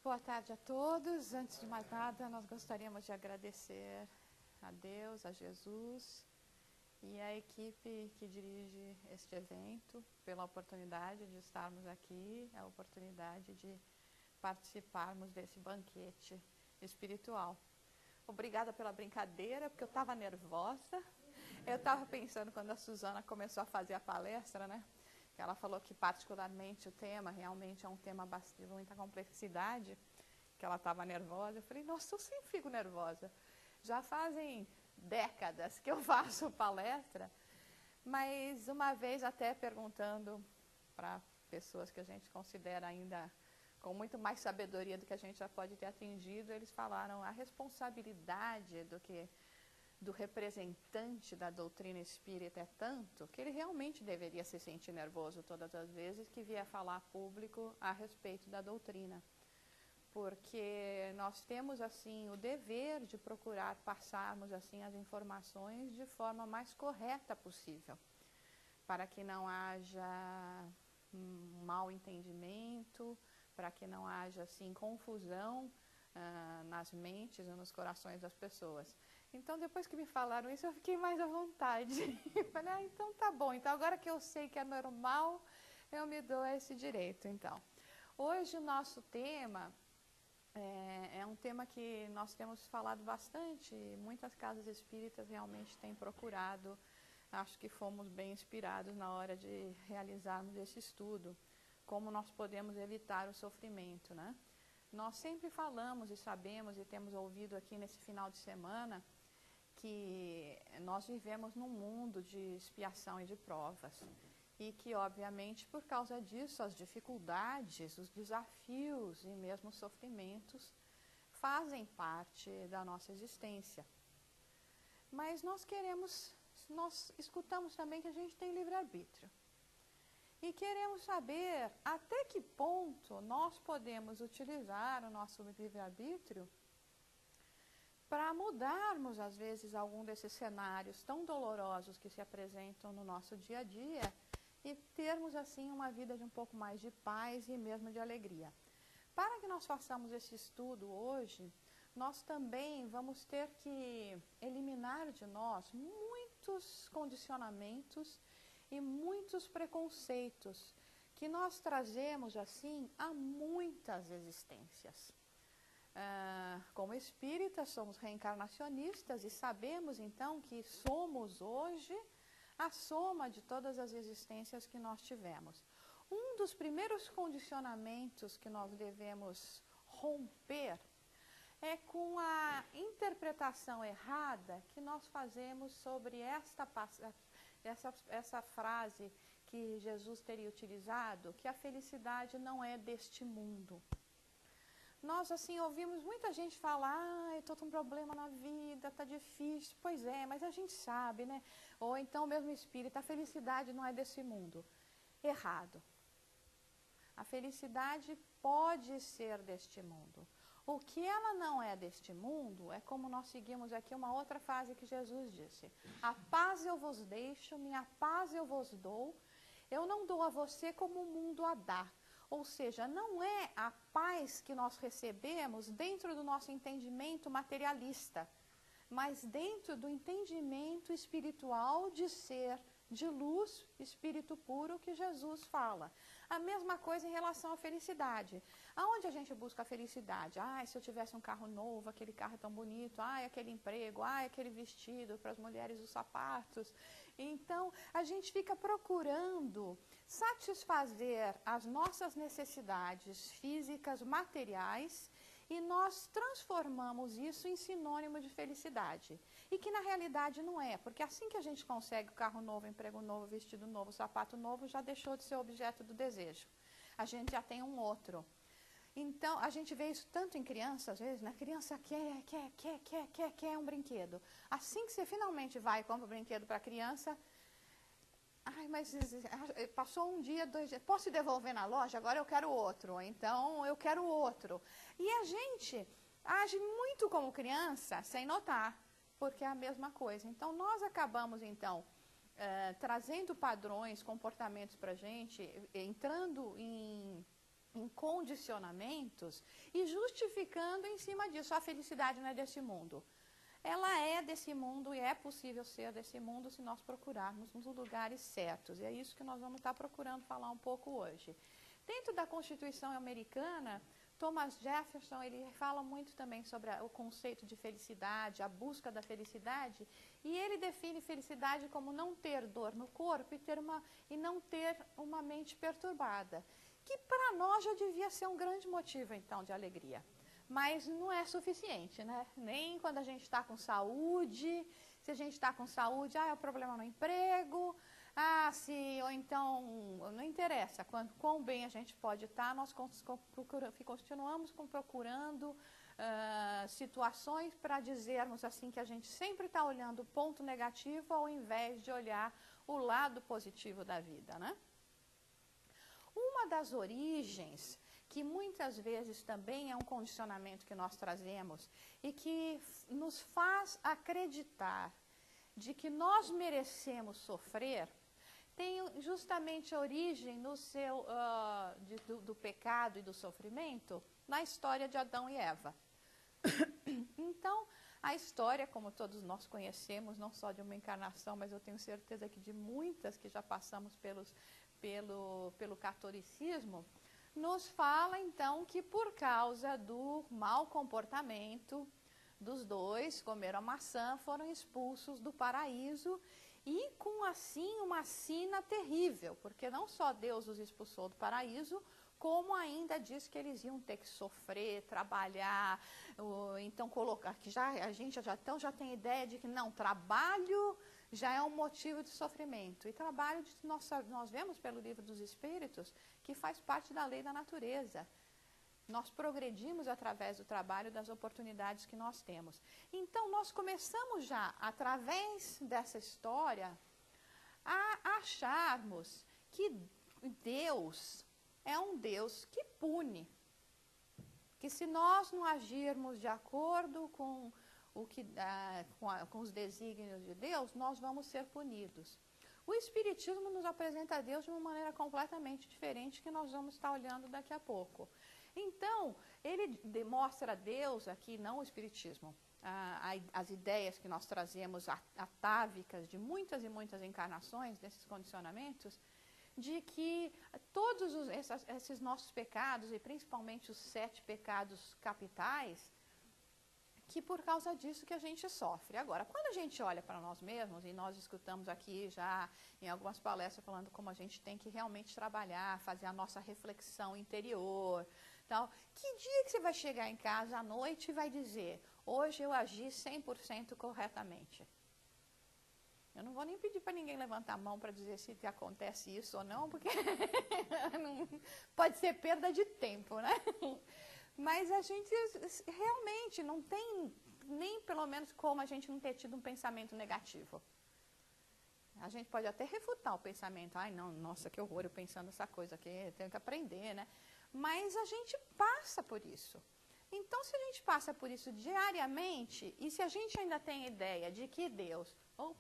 Boa tarde a todos. Antes de mais nada, nós gostaríamos de agradecer a Deus, a Jesus e a equipe que dirige este evento pela oportunidade de estarmos aqui, a oportunidade de participarmos desse banquete espiritual. Obrigada pela brincadeira, porque eu estava nervosa. Eu estava pensando quando a Suzana começou a fazer a palestra, né? Ela falou que particularmente o tema realmente é um tema de muita complexidade, que ela estava nervosa. Eu falei, nossa, eu sempre fico nervosa. Já fazem décadas que eu faço palestra, mas uma vez até perguntando para pessoas que a gente considera ainda com muito mais sabedoria do que a gente já pode ter atingido, eles falaram a responsabilidade do representante da doutrina espírita é tanto que ele realmente deveria se sentir nervoso todas as vezes que vier falar público a respeito da doutrina. Porque nós temos, assim, o dever de procurar passarmos, assim, as informações de forma mais correta possível, para que não haja mal entendimento, para que não haja, assim, confusão nas mentes e nos corações das pessoas. Então, depois que me falaram isso, eu fiquei mais à vontade. Falei, então tá bom. Então, agora que eu sei que é normal, eu me dou esse direito, então. Hoje, o nosso tema é um tema que nós temos falado bastante. Muitas casas espíritas realmente têm procurado. Acho que fomos bem inspirados na hora de realizarmos esse estudo. Como nós podemos evitar o sofrimento, né? Nós sempre falamos e sabemos e temos ouvido aqui nesse final de semana que nós vivemos num mundo de expiação e de provas e que, obviamente, por causa disso, as dificuldades, os desafios e mesmo os sofrimentos fazem parte da nossa existência. Mas nós escutamos também que a gente tem livre-arbítrio. E queremos saber até que ponto nós podemos utilizar o nosso livre-arbítrio para mudarmos, às vezes, algum desses cenários tão dolorosos que se apresentam no nosso dia a dia e termos, assim, uma vida de um pouco mais de paz e mesmo de alegria. Para que nós façamos esse estudo hoje, nós também vamos ter que eliminar de nós muitos condicionamentos e muitos preconceitos que nós trazemos, assim, há muitas existências. Como espíritas, somos reencarnacionistas e sabemos, então, que somos hoje a soma de todas as existências que nós tivemos. Um dos primeiros condicionamentos que nós devemos romper é com a interpretação errada que nós fazemos sobre essa frase que Jesus teria utilizado, que a felicidade não é deste mundo. Nós, assim, ouvimos muita gente falar, eu estou com um problema na vida, está difícil. Pois é, mas a gente sabe, né? Ou então, mesmo espírita, a felicidade não é desse mundo. Errado. A felicidade pode ser deste mundo. O que ela não é deste mundo é como nós seguimos aqui uma outra frase que Jesus disse. A paz eu vos deixo, minha paz eu vos dou. Eu não dou a você como o mundo a dá. Ou seja, não é a paz que nós recebemos dentro do nosso entendimento materialista, mas dentro do entendimento espiritual de ser, de luz, espírito puro, que Jesus fala. A mesma coisa em relação à felicidade. Aonde a gente busca a felicidade? Se eu tivesse um carro novo, aquele carro é tão bonito, aquele emprego, aquele vestido, para as mulheres os sapatos. Então, a gente fica procurando satisfazer as nossas necessidades físicas, materiais, e nós transformamos isso em sinônimo de felicidade. E que na realidade não é, porque assim que a gente consegue o carro novo, emprego novo, vestido novo, sapato novo, já deixou de ser objeto do desejo. A gente já tem um outro. Então, a gente vê isso tanto em criança, às vezes, né? A criança quer um brinquedo. Assim que você finalmente vai e compra o brinquedo para a criança, mas passou um dia, 2 dias, posso devolver na loja? Agora eu quero outro, então eu quero outro. E a gente age muito como criança, sem notar, porque é a mesma coisa. Então, nós acabamos, então, trazendo padrões, comportamentos para a gente, entrando em em condicionamentos e justificando em cima disso. A felicidade não é desse mundo. Ela é desse mundo e é possível ser desse mundo se nós procurarmos nos lugares certos. E é isso que nós vamos estar procurando falar um pouco hoje. Dentro da Constituição americana, Thomas Jefferson, ele fala muito também sobre o conceito de felicidade, a busca da felicidade, e ele define felicidade como não ter dor no corpo e não ter uma mente perturbada, que para nós já devia ser um grande motivo, então, de alegria. Mas não é suficiente, né? Nem quando a gente está com saúde, se a gente está com saúde, é o problema no emprego, ou então, não interessa quão bem a gente pode estar, nós continuamos procurando situações para dizermos assim que a gente sempre está olhando o ponto negativo ao invés de olhar o lado positivo da vida, né? Uma das origens que muitas vezes também é um condicionamento que nós trazemos e que nos faz acreditar de que nós merecemos sofrer, tem justamente origem no do pecado e do sofrimento na história de Adão e Eva. Então, a história, como todos nós conhecemos, não só de uma encarnação, mas eu tenho certeza que de muitas que já passamos pelo catolicismo, nos fala então que por causa do mau comportamento dos dois, comeram a maçã, foram expulsos do paraíso e com assim uma sina terrível, porque não só Deus os expulsou do paraíso, como ainda diz que eles iam ter que sofrer, trabalhar, então colocar, que a gente já tem ideia de que não, trabalho já é um motivo de sofrimento. E trabalho, nós vemos pelo livro dos Espíritos, que faz parte da lei da natureza. Nós progredimos através do trabalho, das oportunidades que nós temos. Então, nós começamos já, através dessa história, a acharmos que Deus é um Deus que pune. Que se nós não agirmos de acordo com com os desígnios de Deus, nós vamos ser punidos. O Espiritismo nos apresenta Deus de uma maneira completamente diferente, que nós vamos estar olhando daqui a pouco. Então, ele demonstra Deus aqui, não o Espiritismo, as ideias que nós trazemos atávicas de muitas e muitas encarnações, desses condicionamentos, de que todos esses nossos pecados, e principalmente os 7 pecados capitais, que por causa disso que a gente sofre. Agora, quando a gente olha para nós mesmos, e nós escutamos aqui já em algumas palestras falando como a gente tem que realmente trabalhar, fazer a nossa reflexão interior, tal, que dia que você vai chegar em casa à noite e vai dizer, hoje eu agi 100% corretamente? Eu não vou nem pedir para ninguém levantar a mão para dizer se acontece isso ou não, porque pode ser perda de tempo, né? Mas a gente realmente não tem nem pelo menos como a gente não ter tido um pensamento negativo. A gente pode até refutar o pensamento. Ai, não, nossa, que horror, eu pensando essa coisa aqui, eu tenho que aprender, né? Mas a gente passa por isso. Então, se a gente passa por isso diariamente, e se a gente ainda tem ideia de que Deus... o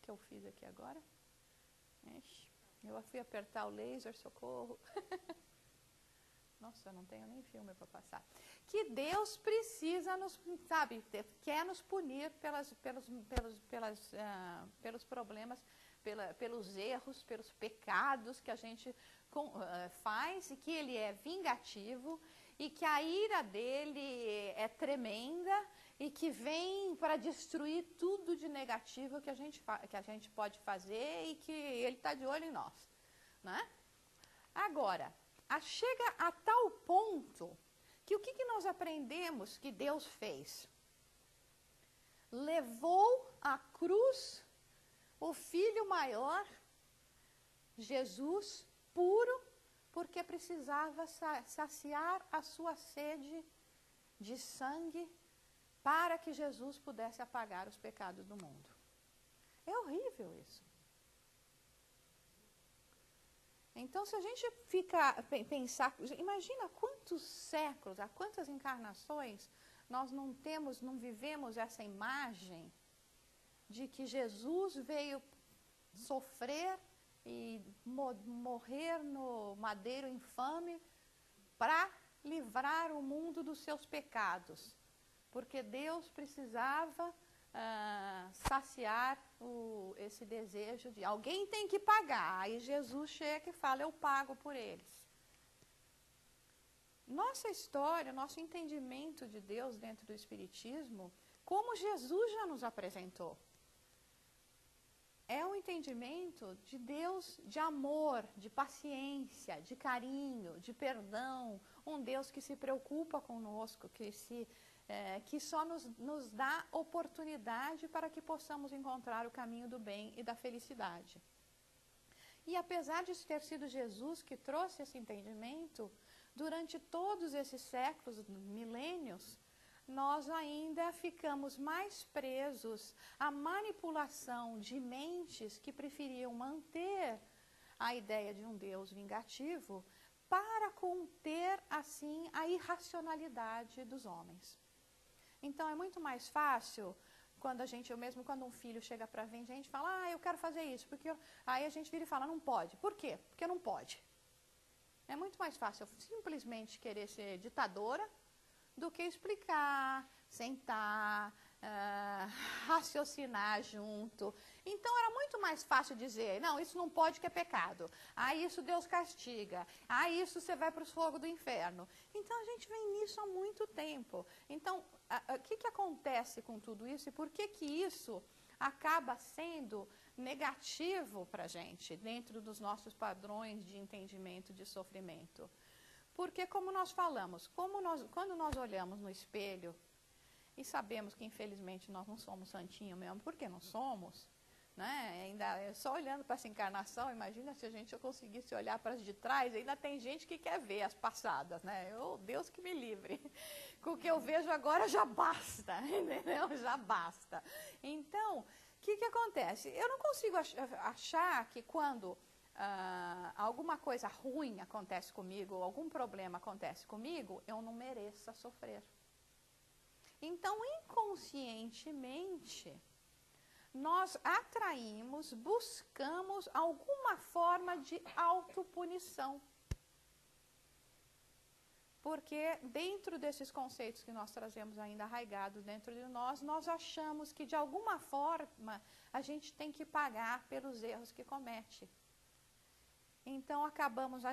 que eu fiz aqui agora? Eu fui apertar o laser, socorro. Nossa, eu não tenho nem filme para passar. Que Deus precisa nos, sabe, quer nos punir pelos problemas, pelos erros, pelos pecados que a gente faz, e que Ele é vingativo, e que a ira dele é tremenda, e que vem para destruir tudo de negativo que a gente pode fazer, e que Ele está de olho em nós, né? Agora, chega a tal ponto que o que nós aprendemos que Deus fez? Levou à cruz o Filho maior, Jesus, puro, porque precisava saciar a sua sede de sangue para que Jesus pudesse apagar os pecados do mundo. É horrível isso. Então, se a gente pensar, imagina quantos séculos, há quantas encarnações nós não vivemos essa imagem de que Jesus veio sofrer e morrer no madeiro infame para livrar o mundo dos seus pecados, porque Deus precisava saciar esse desejo de alguém tem que pagar. Aí Jesus chega e fala, eu pago por eles. Nossa história, nosso entendimento de Deus dentro do Espiritismo, como Jesus já nos apresentou, é um entendimento de Deus de amor, de paciência, de carinho, de perdão, um Deus que se preocupa conosco, que só nos dá oportunidade para que possamos encontrar o caminho do bem e da felicidade. E apesar de ter sido Jesus que trouxe esse entendimento, durante todos esses séculos, milênios, nós ainda ficamos mais presos à manipulação de mentes que preferiam manter a ideia de um Deus vingativo para conter, assim, a irracionalidade dos homens. Então, é muito mais fácil, quando quando um filho chega para ver a gente e fala, eu quero fazer isso, aí a gente vira e fala, não pode. Por quê? Porque não pode. É muito mais fácil eu simplesmente querer ser ditadora do que explicar, sentar, raciocinar junto. Então, era muito mais fácil dizer, não, isso não pode que é pecado. Isso Deus castiga. Isso você vai para os fogos do inferno. Então, a gente vem nisso há muito tempo. Então, o que acontece com tudo isso e por que isso acaba sendo negativo para a gente, dentro dos nossos padrões de entendimento de sofrimento? Porque, como nós falamos, quando nós olhamos no espelho e sabemos que, infelizmente, nós não somos santinhos mesmo, porque não somos, né? Ainda só olhando para essa encarnação, imagina se a gente conseguisse olhar para as de trás, ainda tem gente que quer ver as passadas, né? Deus que me livre. Com o que eu vejo agora já basta, entendeu? Já basta. Então, o que acontece? Eu não consigo achar que quando alguma coisa ruim acontece comigo, ou algum problema acontece comigo, eu não mereça sofrer. Então, inconscientemente, nós atraímos, buscamos alguma forma de autopunição. Porque dentro desses conceitos que nós trazemos ainda arraigados dentro de nós achamos que de alguma forma a gente tem que pagar pelos erros que comete. Então, acabamos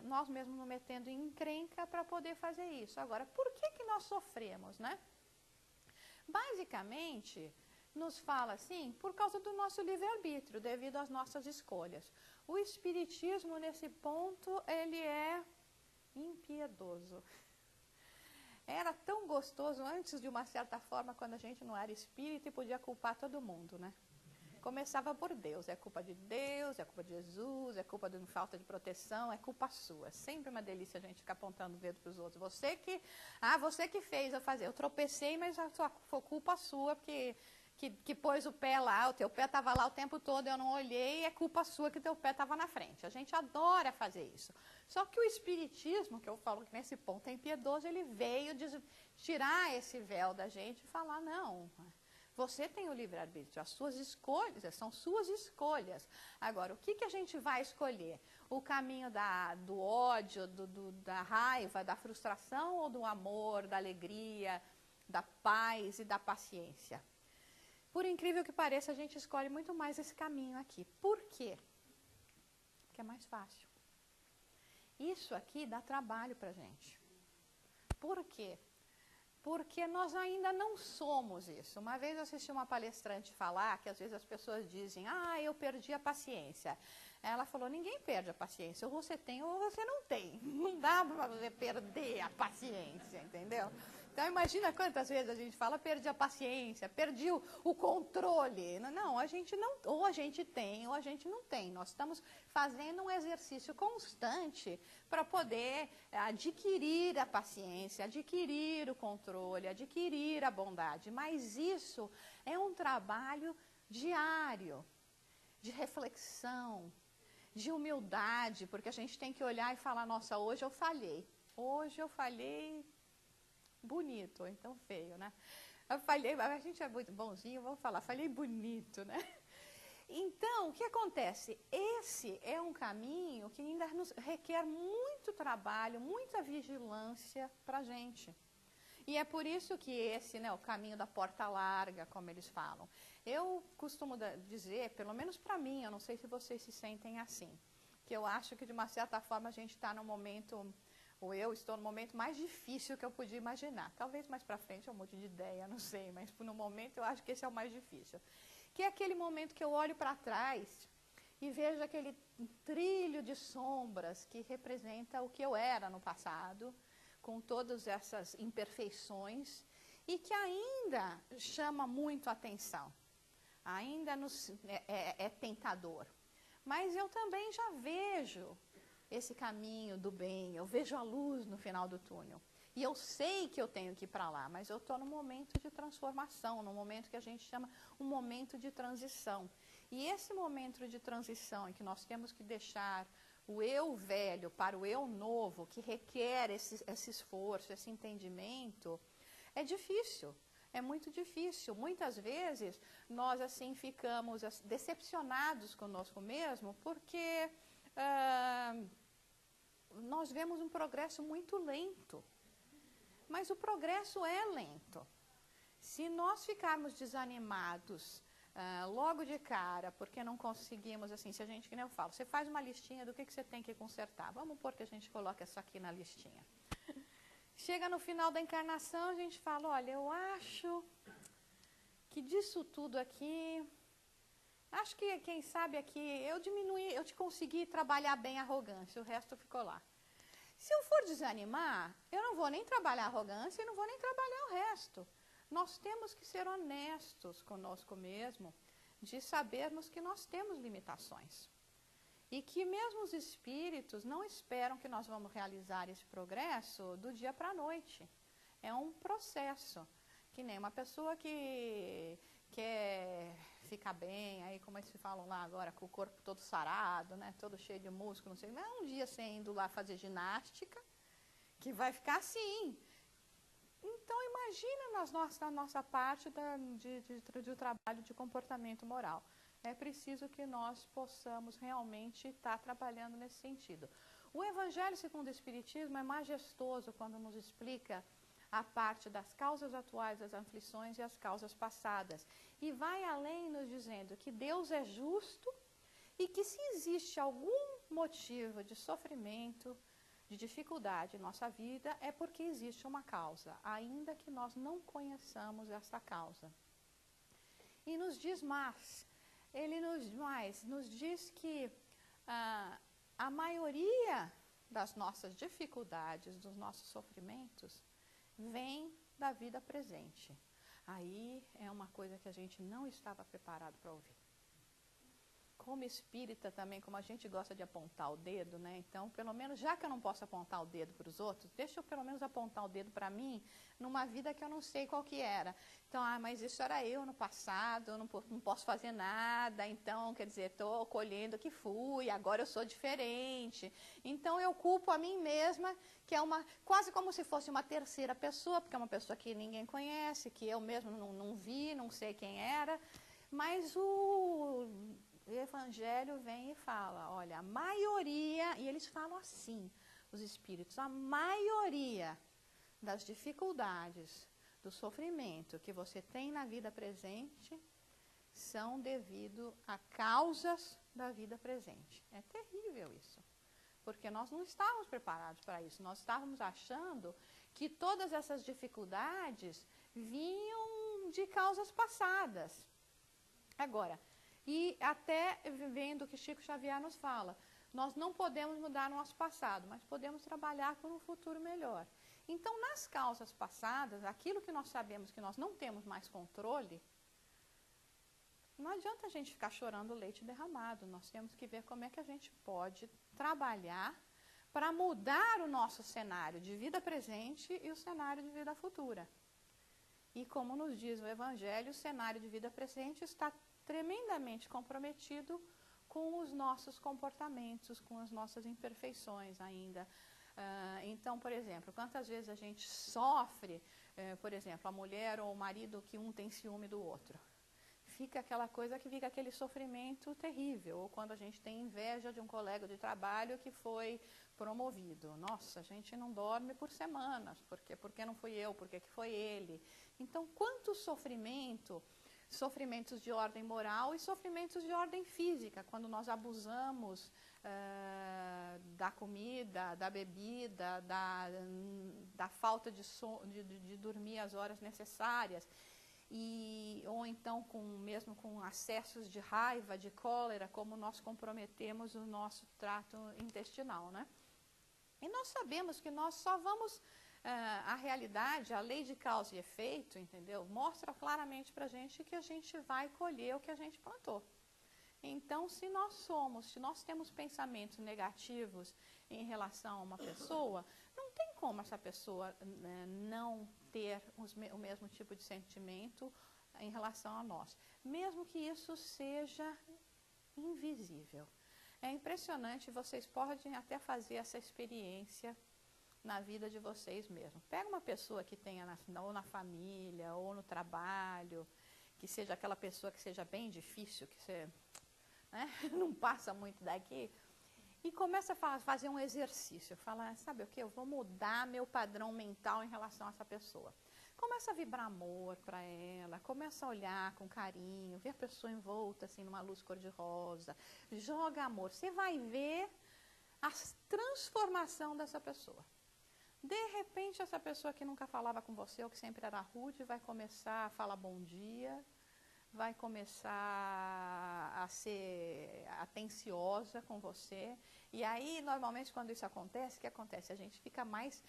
nós mesmos nos metendo em encrenca para poder fazer isso. Agora, por que nós sofremos, né? Basicamente, nos fala assim, por causa do nosso livre-arbítrio, devido às nossas escolhas. O Espiritismo, nesse ponto, ele é impiedoso. Era tão gostoso antes, de uma certa forma, quando a gente não era espírita e podia culpar todo mundo, né? Começava por Deus, é culpa de Deus, é culpa de Jesus, é culpa de falta de proteção, é culpa sua. Sempre uma delícia a gente ficar apontando o dedo para os outros. Você que fez eu fazer. Eu tropecei, mas foi culpa sua, porque que pôs o pé lá, o teu pé estava lá o tempo todo, eu não olhei, é culpa sua que teu pé estava na frente. A gente adora fazer isso. Só que o Espiritismo, que eu falo que nesse ponto é impiedoso, ele veio tirar esse véu da gente e falar, não, você tem o livre-arbítrio, as suas escolhas, são suas escolhas. Agora, o que a gente vai escolher? O caminho do ódio, da raiva, da frustração ou do amor, da alegria, da paz e da paciência? Por incrível que pareça, a gente escolhe muito mais esse caminho aqui. Por quê? Porque é mais fácil. Isso aqui dá trabalho para a gente. Por quê? Porque nós ainda não somos isso. Uma vez eu assisti uma palestrante falar que às vezes as pessoas dizem, eu perdi a paciência. Ela falou, ninguém perde a paciência, ou você tem ou você não tem. Não dá para você perder a paciência, entendeu? Então, imagina quantas vezes a gente fala, perdi a paciência, perdi o controle. Não, a gente não, ou a gente tem, ou a gente não tem. Nós estamos fazendo um exercício constante para poder adquirir a paciência, adquirir o controle, adquirir a bondade. Mas isso é um trabalho diário, de reflexão, de humildade, porque a gente tem que olhar e falar, nossa, hoje eu falhei. Hoje eu falhei bonito, ou então feio, né? Eu falhei, a gente é muito bonzinho, vamos falar, falhei bonito, né? Então, o que acontece? Esse é um caminho que ainda nos requer muito trabalho, muita vigilância para a gente. E é por isso que esse, né, o caminho da porta larga, como eles falam. Eu costumo dizer, pelo menos para mim, eu não sei se vocês se sentem assim, que eu acho que de uma certa forma a gente está no momento, ou eu estou no momento mais difícil que eu podia imaginar. Talvez mais para frente eu mude de ideia, não sei, mas no momento eu acho que esse é o mais difícil. Que é aquele momento que eu olho para trás e vejo aquele trilho de sombras que representa o que eu era no passado, com todas essas imperfeições, e que ainda chama muito a atenção, ainda é tentador. Mas eu também já vejo esse caminho do bem, eu vejo a luz no final do túnel. E eu sei que eu tenho que ir para lá, mas eu estou num momento de transformação, num momento que a gente chama um momento de transição. E esse momento de transição em que nós temos que deixar o eu velho para o eu novo, que requer esse esforço, esse entendimento, é difícil, é muito difícil. Muitas vezes nós assim ficamos decepcionados conosco mesmo, porque nós vemos um progresso muito lento. Mas o progresso é lento. Se nós ficarmos desanimados logo de cara, porque não conseguimos, assim, se a gente, que nem eu falo, você faz uma listinha do que você tem que consertar. Vamos pôr que a gente coloca isso aqui na listinha. Chega no final da encarnação, a gente fala, olha, eu acho que disso tudo aqui, acho que, quem sabe aqui, eu te consegui trabalhar bem a arrogância, o resto ficou lá. Se eu for desanimar, eu não vou nem trabalhar a arrogância e não vou nem trabalhar o resto. Nós temos que ser honestos conosco mesmo, de sabermos que nós temos limitações. E que mesmo os espíritos não esperam que nós vamos realizar esse progresso do dia para a noite. É um processo, que nem uma pessoa que quer ficar bem, aí como eles falam lá agora, com o corpo todo sarado, né, todo cheio de músculo, não sei, não é um dia você indo lá fazer ginástica, que vai ficar assim. Então, imagina na nossa parte de trabalho de comportamento moral. É preciso que nós possamos realmente estar trabalhando nesse sentido. O Evangelho segundo o Espiritismo é majestoso quando nos explica a parte das causas atuais das aflições e as causas passadas. E vai além nos dizendo que Deus é justo e que se existe algum motivo de sofrimento, de dificuldade em nossa vida, é porque existe uma causa, ainda que nós não conheçamos essa causa. E nos diz mais, ele nos diz que a maioria das nossas dificuldades, dos nossos sofrimentos, vem da vida presente. Aí é uma coisa que a gente não estava preparado para ouvir. Como espírita também, como a gente gosta de apontar o dedo, né? Então, pelo menos, já que eu não posso apontar o dedo para os outros, deixa eu pelo menos apontar o dedo para mim numa vida que eu não sei qual que era. Então, mas isso era eu no passado, eu não posso fazer nada, então, quer dizer, estou colhendo o que fui, agora eu sou diferente. Então, eu culpo a mim mesma, que é quase como se fosse uma terceira pessoa, porque é uma pessoa que ninguém conhece, que eu mesmo não vi, não sei quem era, mas o Evangelho vem e fala, olha, a maioria, e eles falam assim, os espíritos, a maioria das dificuldades, do sofrimento que você tem na vida presente, são devido a causas da vida presente. É terrível isso, porque nós não estávamos preparados para isso, nós estávamos achando que todas essas dificuldades vinham de causas passadas. Agora, e até vendo o que Chico Xavier nos fala, nós não podemos mudar o nosso passado, mas podemos trabalhar por um futuro melhor. Então, nas causas passadas, aquilo que nós sabemos que nós não temos mais controle, não adianta a gente ficar chorando leite derramado. Nós temos que ver como é que a gente pode trabalhar para mudar o nosso cenário de vida presente e o cenário de vida futura. E como nos diz o Evangelho, o cenário de vida presente está tremendamente comprometido com os nossos comportamentos, com as nossas imperfeições ainda. Então, por exemplo, quantas vezes a gente sofre, por exemplo, a mulher ou o marido que um tem ciúme do outro. fica aquela coisa que fica aquele sofrimento terrível. Ou quando a gente tem inveja de um colega de trabalho que foi promovido. Nossa, a gente não dorme por semanas. Porque não fui eu? Porque que foi ele? Então, quanto sofrimento, sofrimentos de ordem moral e sofrimentos de ordem física, quando nós abusamos da comida, da bebida, da falta de dormir as horas necessárias, ou então mesmo com acessos de raiva, de cólera, como nós comprometemos o nosso trato intestinal, né? E nós sabemos que nós só vamos... a realidade, a lei de causa e efeito, entendeu? Mostra claramente para a gente que a gente vai colher o que a gente plantou. Então, se nós temos pensamentos negativos em relação a uma pessoa, não tem como essa pessoa não ter o mesmo tipo de sentimento em relação a nós, mesmo que isso seja invisível. É impressionante, vocês podem até fazer essa experiência na vida de vocês mesmos. Pega uma pessoa que tenha ou na família, ou no trabalho, que seja aquela pessoa que seja bem difícil, que você não passa muito daqui, e começa a fazer um exercício. Fala, sabe o que? Eu vou mudar meu padrão mental em relação a essa pessoa. Começa a vibrar amor para ela, começa a olhar com carinho, ver a pessoa envolta assim numa luz cor-de-rosa, joga amor. Você vai ver a transformação dessa pessoa. De repente, essa pessoa que nunca falava com você, ou que sempre era rude, vai começar a falar bom dia, vai começar a ser atenciosa com você. E aí, normalmente, quando isso acontece, o que acontece? A gente fica mais,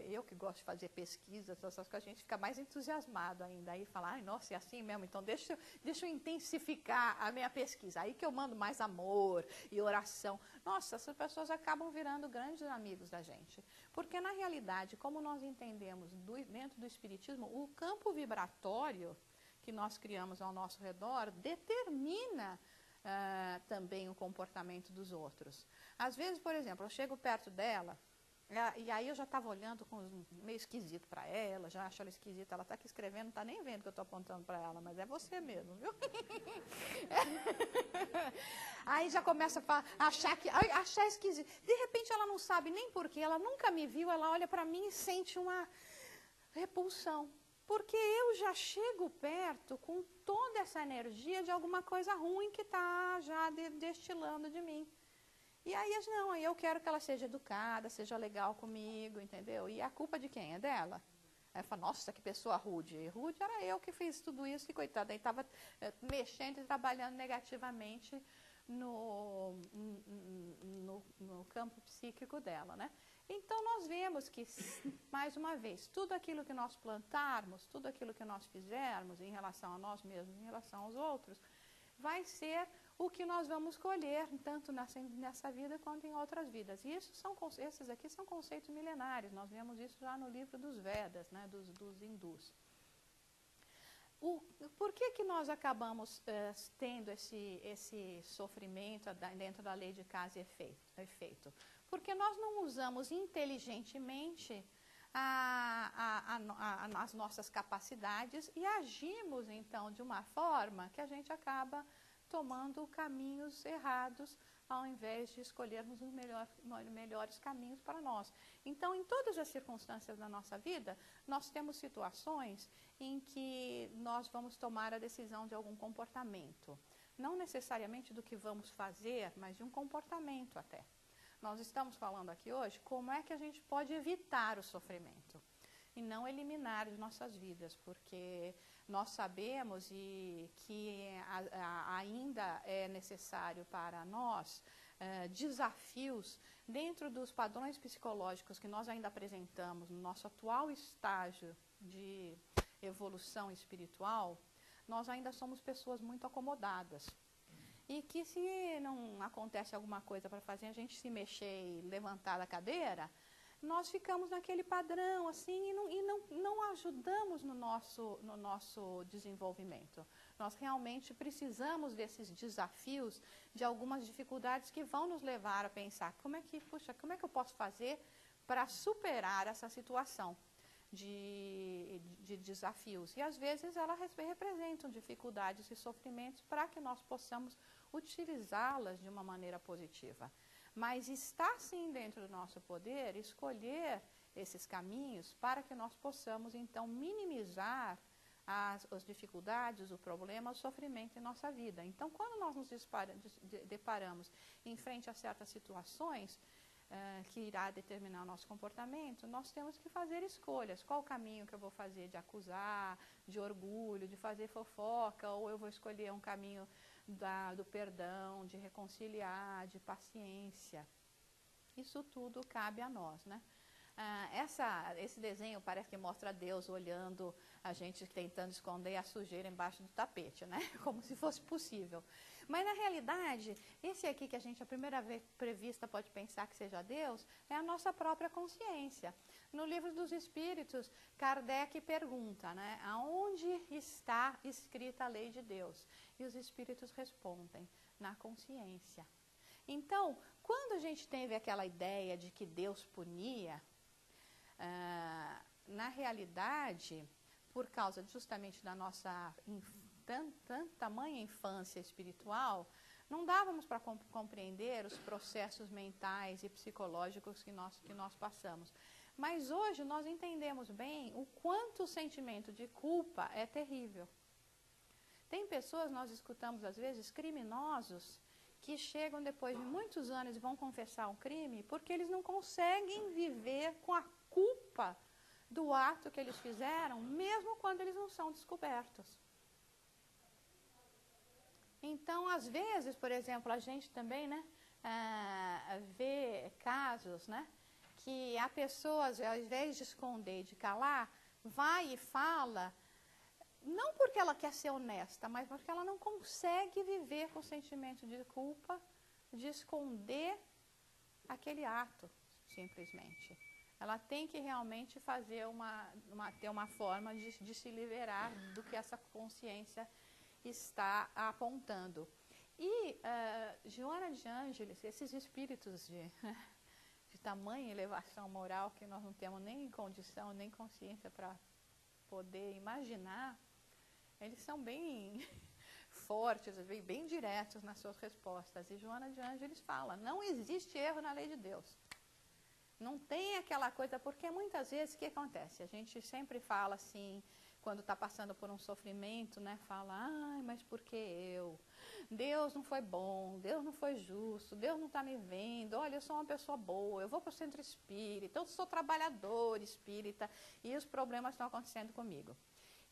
eu que gosto de fazer pesquisas, essas coisas, a gente fica mais entusiasmado ainda. Aí fala, ai, nossa, é assim mesmo, então deixa eu intensificar a minha pesquisa. Aí que eu mando mais amor e oração. Nossa, essas pessoas acabam virando grandes amigos da gente. Porque, na realidade, como nós entendemos dentro do Espiritismo, o campo vibratório que nós criamos ao nosso redor determina também o comportamento dos outros. Às vezes, por exemplo, eu chego perto dela, e aí eu já estava olhando meio esquisito para ela, já acho ela esquisita, ela está aqui escrevendo, não está nem vendo que eu estou apontando para ela, mas é você mesmo, viu? Aí já começa a achar esquisito. De repente ela não sabe nem porquê, ela nunca me viu, ela olha para mim e sente uma repulsão. Porque eu já chego perto com toda essa energia de alguma coisa ruim que está já destilando de mim. E aí, não, aí eu quero que ela seja educada, seja legal comigo, entendeu? E a culpa de quem? É dela. Aí fala, nossa, que pessoa rude. E rude era eu que fiz tudo isso, que coitada. Aí estava mexendo e trabalhando negativamente no campo psíquico dela, né? Então, nós vemos que, mais uma vez, tudo aquilo que nós plantarmos, tudo aquilo que nós fizermos em relação a nós mesmos, em relação aos outros, vai ser o que nós vamos colher, tanto nessa vida quanto em outras vidas. E esses aqui são conceitos milenares, nós vemos isso já no livro dos Vedas, né, dos hindus. Por que nós acabamos tendo esse sofrimento dentro da lei de causa e efeito? Porque nós não usamos inteligentemente as nossas capacidades e agimos, então, de uma forma que a gente acaba tomando caminhos errados, ao invés de escolhermos os melhores caminhos para nós. Então, em todas as circunstâncias da nossa vida, nós temos situações em que nós vamos tomar a decisão de algum comportamento. Não necessariamente do que vamos fazer, mas de um comportamento até. Nós estamos falando aqui hoje como é que a gente pode evitar o sofrimento e não eliminar de nossas vidas, porque nós sabemos que ainda é necessário para nós desafios dentro dos padrões psicológicos que nós ainda apresentamos no nosso atual estágio de evolução espiritual. Nós ainda somos pessoas muito acomodadas. E que se não acontece alguma coisa para fazer a gente se mexer e levantar da cadeira, nós ficamos naquele padrão assim e não ajudamos no nosso desenvolvimento. Nós realmente precisamos desses desafios, de algumas dificuldades que vão nos levar a pensar como é que eu posso fazer para superar essa situação de desafios. E às vezes elas representam dificuldades e sofrimentos para que nós possamos utilizá-las de uma maneira positiva. Mas está sim dentro do nosso poder escolher esses caminhos para que nós possamos então minimizar as dificuldades, o problema, o sofrimento em nossa vida. Então, quando nós nos deparamos em frente a certas situações que irá determinar o nosso comportamento, nós temos que fazer escolhas. Qual o caminho que eu vou fazer de acusar, de orgulho, de fazer fofoca, ou eu vou escolher um caminho do perdão, de reconciliar, de paciência. Isso tudo cabe a nós, né? Esse desenho parece que mostra Deus olhando a gente tentando esconder a sujeira embaixo do tapete, né? Como se fosse possível. Mas na realidade, esse aqui que a gente a primeira vez prevista pode pensar que seja Deus, é a nossa própria consciência. No Livro dos Espíritos, Kardec pergunta, né? Aonde está escrita a lei de Deus? E os Espíritos respondem, na consciência. Então, quando a gente teve aquela ideia de que Deus punia, na realidade, por causa justamente da nossa tamanha infância espiritual, não dávamos para compreender os processos mentais e psicológicos que nós passamos. Mas hoje nós entendemos bem o quanto o sentimento de culpa é terrível. Tem pessoas, nós escutamos às vezes, criminosos, que chegam depois de muitos anos e vão confessar um crime porque eles não conseguem viver com a culpa do ato que eles fizeram, mesmo quando eles não são descobertos. Então, às vezes, por exemplo, a gente também, né, vê casos, né, que a pessoa, ao invés de esconder e de calar, vai e fala, não porque ela quer ser honesta, mas porque ela não consegue viver com o sentimento de culpa, de esconder aquele ato, simplesmente. Ela tem que realmente fazer ter uma forma de se liberar do que essa consciência está apontando. E Joana de Ângeles, esses espíritos de tamanha elevação moral que nós não temos nem condição, nem consciência para poder imaginar, eles são bem fortes, bem diretos nas suas respostas. E Joana de Ângeles fala, não existe erro na lei de Deus. Não tem aquela coisa, porque muitas vezes o que acontece? A gente sempre fala assim, quando está passando por um sofrimento, né? Fala, ai, mas por que eu? Deus não foi bom, Deus não foi justo, Deus não está me vendo, olha, eu sou uma pessoa boa, eu vou para o centro espírita, eu sou trabalhador espírita e os problemas estão acontecendo comigo.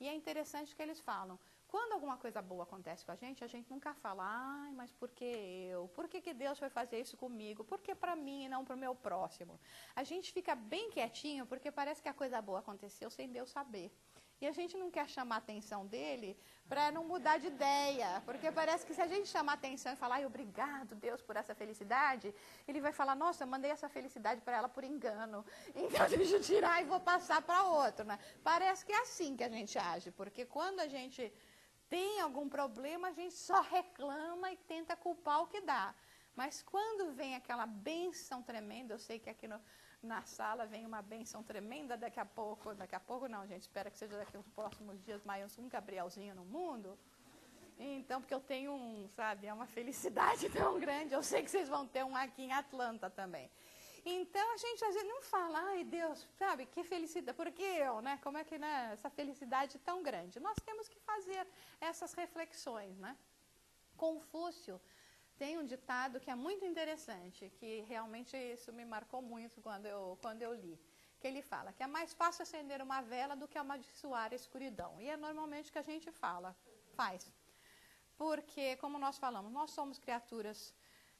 E é interessante que eles falam, quando alguma coisa boa acontece com a gente nunca fala, ai, mas por que eu? Por que Deus foi fazer isso comigo? Por que para mim e não para o meu próximo? A gente fica bem quietinho porque parece que a coisa boa aconteceu sem Deus saber. E a gente não quer chamar a atenção dele para não mudar de ideia, porque parece que se a gente chamar a atenção e falar, ai, obrigado Deus por essa felicidade, ele vai falar, nossa, eu mandei essa felicidade para ela por engano, então deixa eu tirar e vou passar para outro, né? Parece que é assim que a gente age, porque quando a gente tem algum problema, a gente só reclama e tenta culpar o que dá. Mas quando vem aquela bênção tremenda, eu sei que aqui na sala vem uma bênção tremenda daqui a pouco não, gente, espera que seja daqui uns próximos dias, mais um Gabrielzinho no mundo. Então, porque eu tenho é uma felicidade tão grande, eu sei que vocês vão ter um aqui em Atlanta também. Então, a gente às vezes não fala, ai Deus, sabe, que felicidade, porque eu, né, como é que, né, essa felicidade tão grande? Nós temos que fazer essas reflexões, né? Confúcio tem um ditado que é muito interessante, que realmente isso me marcou muito quando eu li, que ele fala que é mais fácil acender uma vela do que amaldiçoar a escuridão. E é normalmente o que a gente faz. Porque, como nós falamos, nós somos criaturas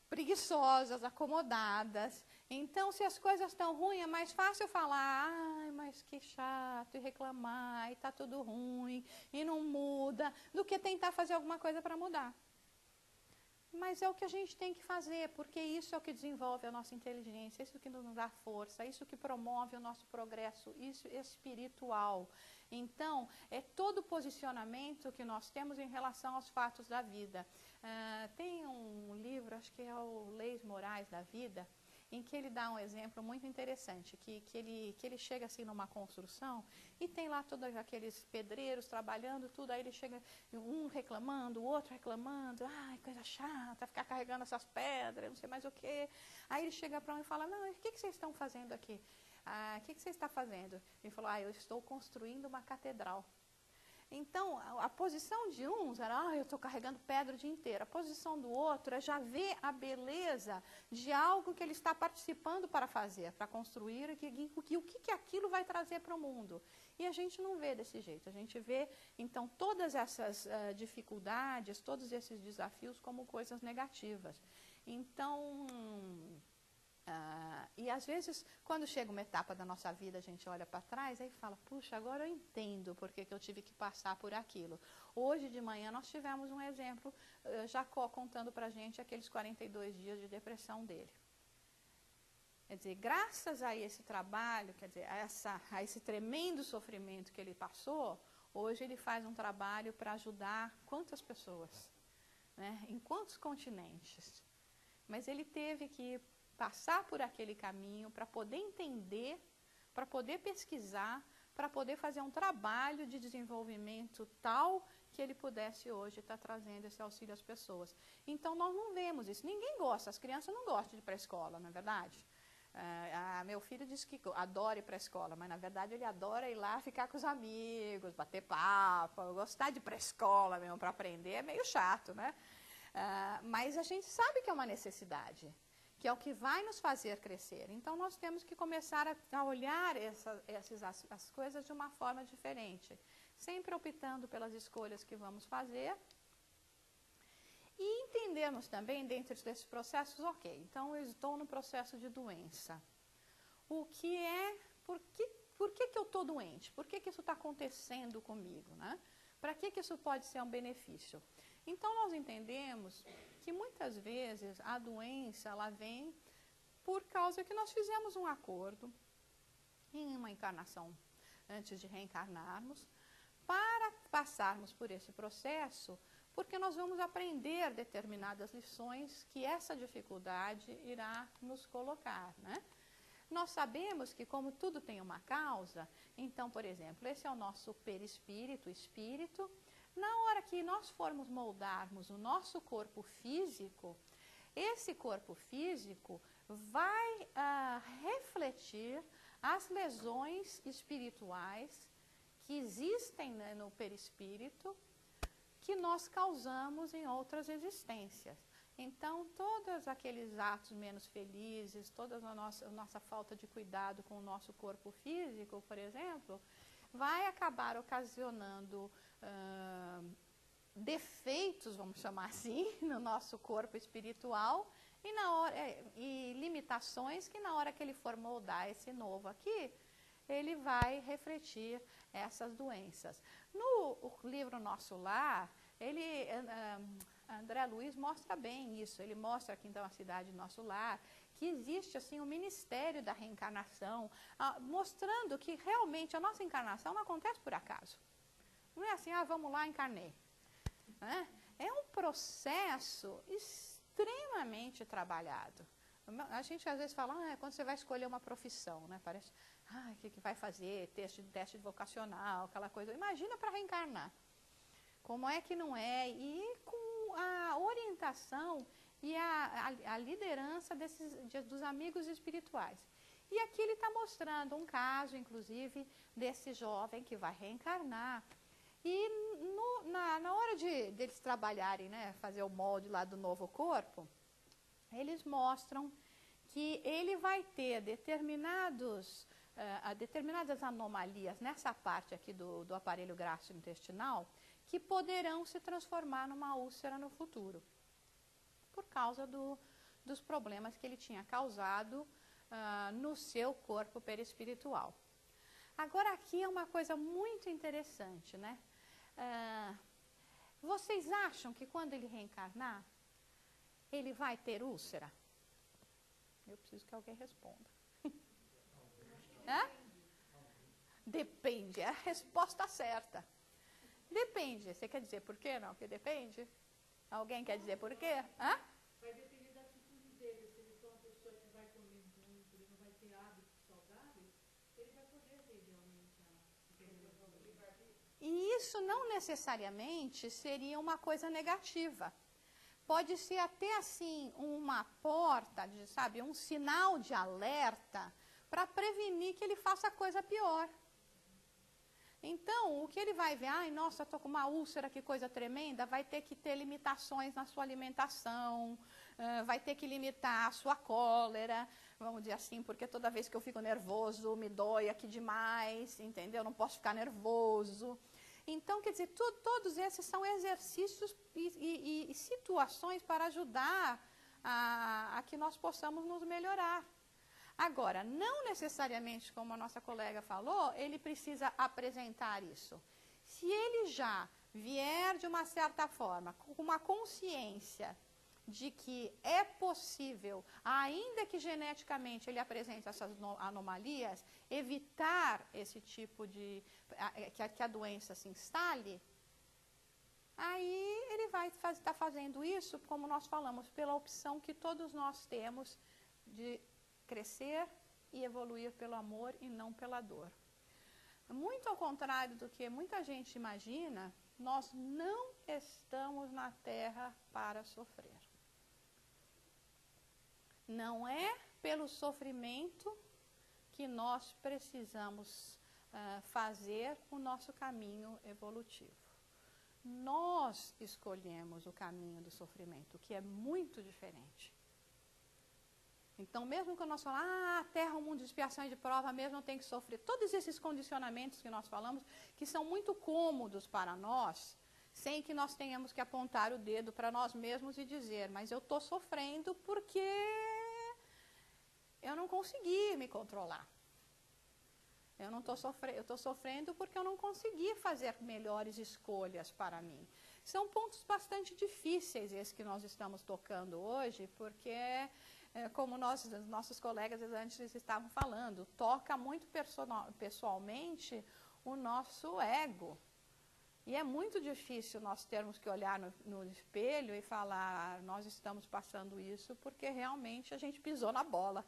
preguiçosas, acomodadas. Então, se as coisas estão ruins, é mais fácil falar, ai, mas que chato, e reclamar, e tá tudo ruim, e não muda, do que tentar fazer alguma coisa para mudar. Mas é o que a gente tem que fazer, porque isso é o que desenvolve a nossa inteligência, isso que nos dá força, isso que promove o nosso progresso espiritual. Então, é todo o posicionamento que nós temos em relação aos fatos da vida. Tem um livro, acho que é o Leis Morais da Vida, em que ele dá um exemplo muito interessante, que ele chega assim numa construção e tem lá todos aqueles pedreiros trabalhando, tudo, aí ele chega, um reclamando, o outro reclamando, ai, coisa chata, ficar carregando essas pedras, não sei mais o quê. Aí ele chega para um e fala, não, o que vocês estão fazendo aqui? O que você está fazendo? Ele falou, eu estou construindo uma catedral. Então, a posição de uns era, eu estou carregando pedra o dia inteiro. A posição do outro é já ver a beleza de algo que ele está participando para fazer, para construir, o que aquilo vai trazer para o mundo. E a gente não vê desse jeito. A gente vê, então, todas essas dificuldades, todos esses desafios como coisas negativas. Então... e às vezes, quando chega uma etapa da nossa vida, a gente olha para trás e fala, puxa, agora eu entendo por que eu tive que passar por aquilo. Hoje de manhã nós tivemos um exemplo, Jacó contando para a gente aqueles 42 dias de depressão dele. Quer dizer, graças a esse trabalho, quer dizer, a esse tremendo sofrimento que ele passou, hoje ele faz um trabalho para ajudar quantas pessoas, né? Em quantos continentes. Mas ele teve que passar por aquele caminho para poder entender, para poder pesquisar, para poder fazer um trabalho de desenvolvimento tal que ele pudesse hoje estar trazendo esse auxílio às pessoas. Então, nós não vemos isso. Ninguém gosta, as crianças não gostam de ir para a escola, não é verdade? Meu filho diz que adora ir para a escola, mas na verdade ele adora ir lá ficar com os amigos, bater papo, gostar de ir para a escola mesmo para aprender é meio chato, né? Mas a gente sabe que é uma necessidade, que é o que vai nos fazer crescer. Então, nós temos que começar a olhar as coisas de uma forma diferente, sempre optando pelas escolhas que vamos fazer e entendermos também, dentro desses processos, ok, então eu estou no processo de doença. O que é, por que eu estou doente? Por que isso está acontecendo comigo, né? Para que isso pode ser um benefício? Então, nós entendemos que muitas vezes a doença ela vem por causa que nós fizemos um acordo em uma encarnação antes de reencarnarmos para passarmos por esse processo, porque nós vamos aprender determinadas lições que essa dificuldade irá nos colocar, né? Nós sabemos que como tudo tem uma causa, então, por exemplo, esse é o nosso perispírito, espírito. Na hora que nós formos moldarmos o nosso corpo físico, esse corpo físico vai refletir as lesões espirituais que existem, né, no perispírito, que nós causamos em outras existências. Então, todos aqueles atos menos felizes, toda a nossa falta de cuidado com o nosso corpo físico, por exemplo, vai acabar ocasionando defeitos, vamos chamar assim, no nosso corpo espiritual e limitações que na hora que ele for moldar esse novo aqui, ele vai refletir essas doenças. No livro Nosso Lar, André Luiz mostra bem isso. Ele mostra aqui então a cidade Nosso Lar, que existe assim um ministério da reencarnação, mostrando que realmente a nossa encarnação não acontece por acaso. Não é assim, vamos lá, encarnei. Né? É um processo extremamente trabalhado. A gente às vezes fala, quando você vai escolher uma profissão, né? Parece, o que vai fazer? Teste vocacional, aquela coisa. Imagina para reencarnar. Como é que não é? E com a orientação e a liderança dos amigos espirituais. E aqui ele está mostrando um caso, inclusive, desse jovem que vai reencarnar. E na hora deles trabalharem, né, fazer o molde lá do novo corpo, eles mostram que ele vai ter determinadas anomalias nessa parte aqui do aparelho gastrointestinal que poderão se transformar numa úlcera no futuro, por causa dos problemas que ele tinha causado no seu corpo perispiritual. Agora, aqui é uma coisa muito interessante, né? Vocês acham que quando ele reencarnar, ele vai ter úlcera? Eu preciso que alguém responda. Depende, é a resposta certa. Depende. Você quer dizer por quê? Não, que depende? Alguém quer dizer por quê? Vai depender da atitude dele, se ele for uma pessoa que vai comer E isso não necessariamente seria uma coisa negativa. Pode ser até assim uma porta, sabe, um sinal de alerta para prevenir que ele faça coisa pior. Então, o que ele vai ver, ai, nossa, estou com uma úlcera, que coisa tremenda, vai ter que ter limitações na sua alimentação, vai ter que limitar a sua cólera, vamos dizer assim, porque toda vez que eu fico nervoso, me dói aqui demais, entendeu? Não posso ficar nervoso. Então, quer dizer, todos esses são exercícios e situações para ajudar a que nós possamos nos melhorar. Agora, não necessariamente, como a nossa colega falou, ele precisa apresentar isso. Se ele já vier de uma certa forma, com uma consciência de que é possível, ainda que geneticamente ele apresente essas anomalias, evitar esse tipo de... que a doença se instale, aí ele vai estar fazendo isso, como nós falamos, pela opção que todos nós temos de crescer e evoluir pelo amor e não pela dor. Muito ao contrário do que muita gente imagina, nós não estamos na Terra para sofrer. Não é pelo sofrimento que nós precisamos fazer o nosso caminho evolutivo. Nós escolhemos o caminho do sofrimento, que é muito diferente. Então, mesmo que nós falamos, a Terra é um mundo de expiação e de prova, mesmo tem que sofrer, todos esses condicionamentos que nós falamos, que são muito cômodos para nós, sem que nós tenhamos que apontar o dedo para nós mesmos e dizer, mas eu estou sofrendo porque eu não consegui me controlar. Eu estou sofrendo porque eu não consegui fazer melhores escolhas para mim. São pontos bastante difíceis esses que nós estamos tocando hoje, porque, como nossos colegas antes estavam falando, toca muito pessoalmente o nosso ego. E é muito difícil nós termos que olhar no espelho e falar, nós estamos passando isso porque realmente a gente pisou na bola.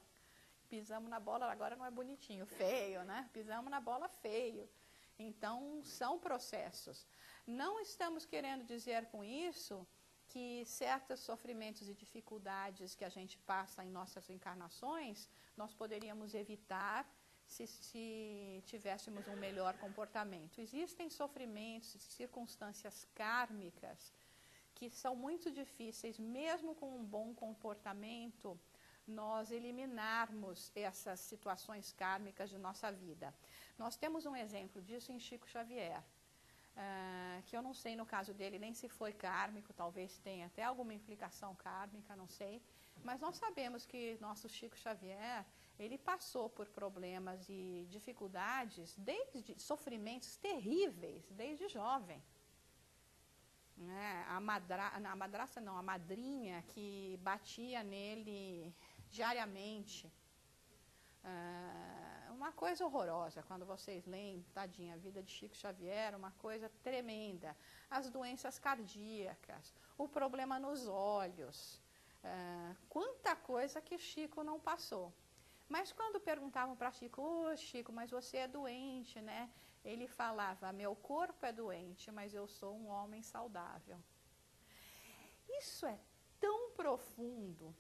Pisamos na bola, agora não é bonitinho, feio, né? Pisamos na bola feio. Então, são processos. Não estamos querendo dizer com isso que certos sofrimentos e dificuldades que a gente passa em nossas encarnações, nós poderíamos evitar se tivéssemos um melhor comportamento. Existem sofrimentos e circunstâncias kármicas que são muito difíceis, mesmo com um bom comportamento, nós eliminarmos essas situações kármicas de nossa vida. Nós temos um exemplo disso em Chico Xavier, que eu não sei no caso dele nem se foi kármico, talvez tenha até alguma implicação kármica, não sei, mas nós sabemos que nosso Chico Xavier, ele passou por problemas e dificuldades, desde sofrimentos terríveis, desde jovem. A madrinha que batia nele diariamente, uma coisa horrorosa. Quando vocês leem, tadinha, a vida de Chico Xavier, uma coisa tremenda. As doenças cardíacas, o problema nos olhos, quanta coisa que Chico não passou. Mas quando perguntavam para Chico, Chico, mas você é doente, né? Ele falava, meu corpo é doente, mas eu sou um homem saudável. Isso é tão profundo.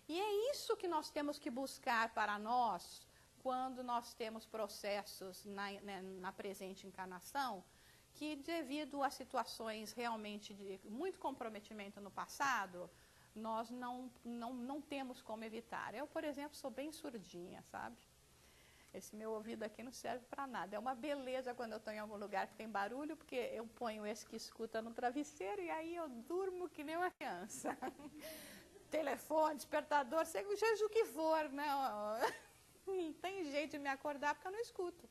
E é isso que nós temos que buscar para nós, quando nós temos processos na presente encarnação, que devido a situações realmente de muito comprometimento no passado, nós não temos como evitar. Eu, por exemplo, sou bem surdinha, sabe? Esse meu ouvido aqui não serve para nada. É uma beleza quando eu estou em algum lugar que tem barulho, porque eu ponho esse que escuta no travesseiro e aí eu durmo que nem uma criança. Telefone, despertador, seja o que for, né? Não tem jeito de me acordar porque eu não escuto.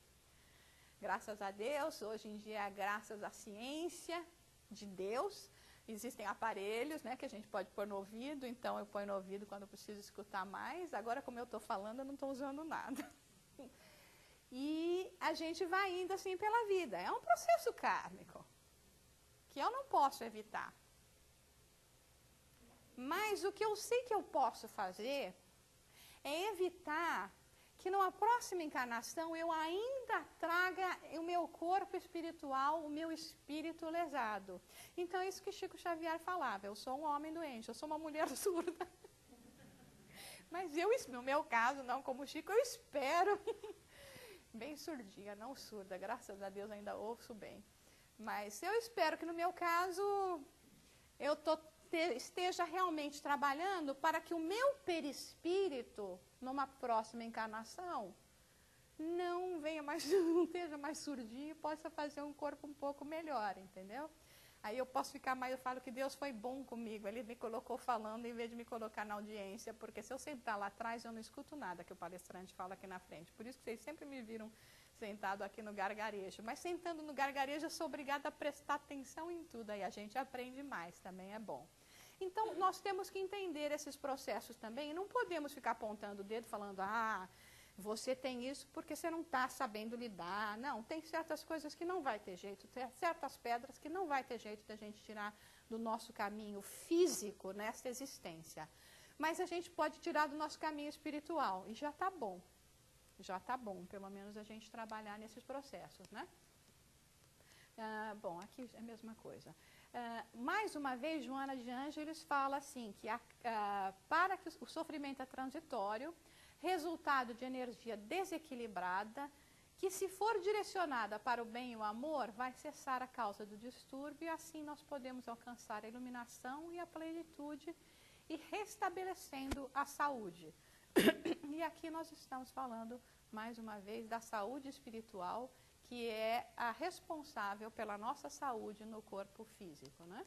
Graças a Deus, hoje em dia, graças à ciência de Deus, existem aparelhos, né, que a gente pode pôr no ouvido, então eu ponho no ouvido quando eu preciso escutar mais. Agora, como eu estou falando, eu não estou usando nada. E a gente vai indo assim pela vida. É um processo kármico que eu não posso evitar. Mas o que eu sei que eu posso fazer é evitar que numa próxima encarnação eu ainda traga o meu corpo espiritual, o meu espírito lesado. Então é isso que Chico Xavier falava, eu sou um homem doente, eu sou uma mulher surda. Mas eu, no meu caso, não como Chico, eu espero, bem surdinha, não surda, graças a Deus ainda ouço bem. Mas eu espero que no meu caso eu esteja realmente trabalhando para que o meu perispírito, numa próxima encarnação, não venha mais, não esteja mais surdinho e possa fazer um corpo um pouco melhor, entendeu? Aí eu posso ficar mais, eu falo que Deus foi bom comigo, Ele me colocou falando em vez de me colocar na audiência, porque se eu sentar lá atrás eu não escuto nada que o palestrante fala aqui na frente. Por isso que vocês sempre me viram sentado aqui no gargarejo. Mas sentando no gargarejo eu sou obrigada a prestar atenção em tudo, aí a gente aprende mais, também é bom. Então nós temos que entender esses processos também, e não podemos ficar apontando o dedo falando, você tem isso porque você não está sabendo lidar. Não, tem certas coisas que não vai ter jeito, tem certas pedras que não vai ter jeito da gente tirar do nosso caminho físico nesta existência. Mas a gente pode tirar do nosso caminho espiritual, e já está bom. Já está bom, pelo menos a gente trabalhar nesses processos, né? Bom, aqui é a mesma coisa. Mais uma vez, Joana de Ângeles fala assim, que para que o sofrimento é transitório, resultado de energia desequilibrada, que se for direcionada para o bem e o amor, vai cessar a causa do distúrbio, e assim nós podemos alcançar a iluminação e a plenitude, e restabelecendo a saúde. E aqui nós estamos falando, mais uma vez, da saúde espiritual, que é a responsável pela nossa saúde no corpo físico, né?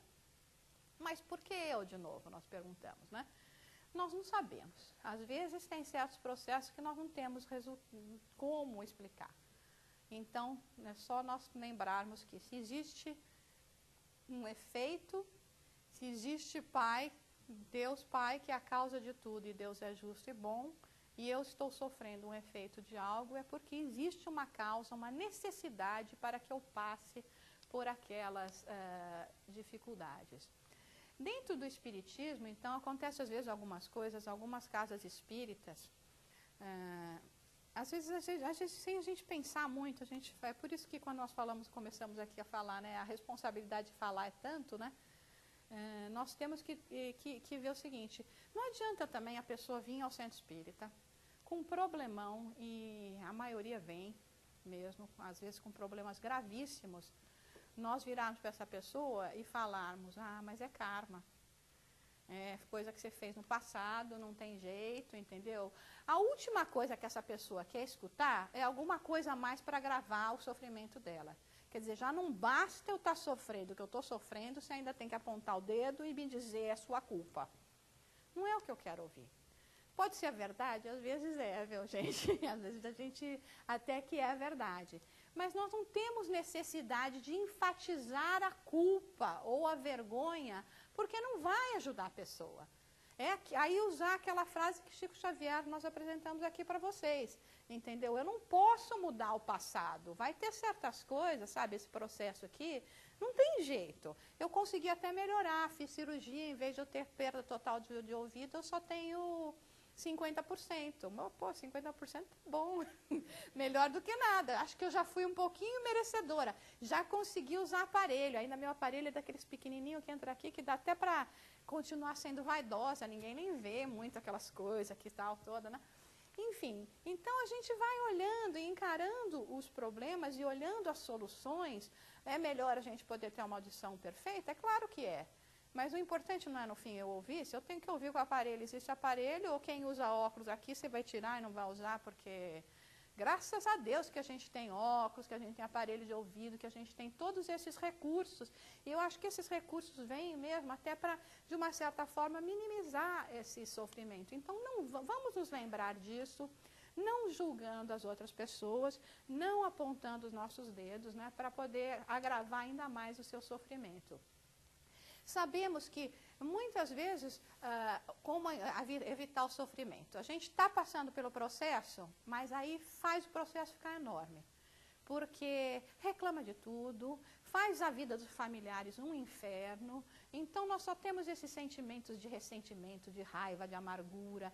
Mas por que eu, de novo, nós perguntamos, né? Nós não sabemos. Às vezes tem certos processos que nós não temos como explicar. Então, é só nós lembrarmos que se existe um efeito, se existe Pai, Deus Pai, que é a causa de tudo, e Deus é justo e bom, e eu estou sofrendo um efeito de algo, é porque existe uma causa, uma necessidade para que eu passe por aquelas dificuldades. Dentro do espiritismo, então, acontece às vezes algumas coisas, algumas casas espíritas, às vezes sem a gente pensar muito, é por isso que quando nós começamos aqui a falar, né, a responsabilidade de falar é tanto, né? Nós temos que ver o seguinte, não adianta também a pessoa vir ao centro espírita com um problemão, e a maioria vem mesmo, às vezes com problemas gravíssimos, nós virarmos para essa pessoa e falarmos, mas é karma, é coisa que você fez no passado, não tem jeito, entendeu? A última coisa que essa pessoa quer escutar é alguma coisa a mais para agravar o sofrimento dela. Quer dizer, já não basta eu estar sofrendo o que eu estou sofrendo, você ainda tem que apontar o dedo e me dizer é sua culpa. Não é o que eu quero ouvir. Pode ser verdade? Às vezes é, viu, gente? Às vezes a gente até que é verdade. Mas nós não temos necessidade de enfatizar a culpa ou a vergonha, porque não vai ajudar a pessoa. Aí usar aquela frase que Chico Xavier nós apresentamos aqui para vocês, entendeu? Eu não posso mudar o passado, vai ter certas coisas, sabe, esse processo aqui, não tem jeito. Eu consegui até melhorar, fiz cirurgia, em vez de eu ter perda total de ouvido, eu só tenho 50%. Pô, 50% tá bom, melhor do que nada. Acho que eu já fui um pouquinho merecedora, já consegui usar aparelho, ainda meu aparelho é daqueles pequenininhos que entra aqui, que dá até para continuar sendo vaidosa, ninguém nem vê muito aquelas coisas que tal toda, né? Enfim, então a gente vai olhando e encarando os problemas e olhando as soluções. É melhor a gente poder ter uma audição perfeita? É claro que é. Mas o importante não é no fim eu ouvir, se eu tenho que ouvir com o aparelho, existe aparelho, ou quem usa óculos aqui, você vai tirar e não vai usar, porque graças a Deus que a gente tem óculos, que a gente tem aparelho de ouvido, que a gente tem todos esses recursos. E eu acho que esses recursos vêm mesmo até para, de uma certa forma, minimizar esse sofrimento. Então, vamos nos lembrar disso, não julgando as outras pessoas, não apontando os nossos dedos, né, para poder agravar ainda mais o seu sofrimento. Sabemos que, muitas vezes, como evitar o sofrimento? A gente está passando pelo processo, mas aí faz o processo ficar enorme. Porque reclama de tudo, faz a vida dos familiares um inferno. Então, nós só temos esses sentimentos de ressentimento, de raiva, de amargura.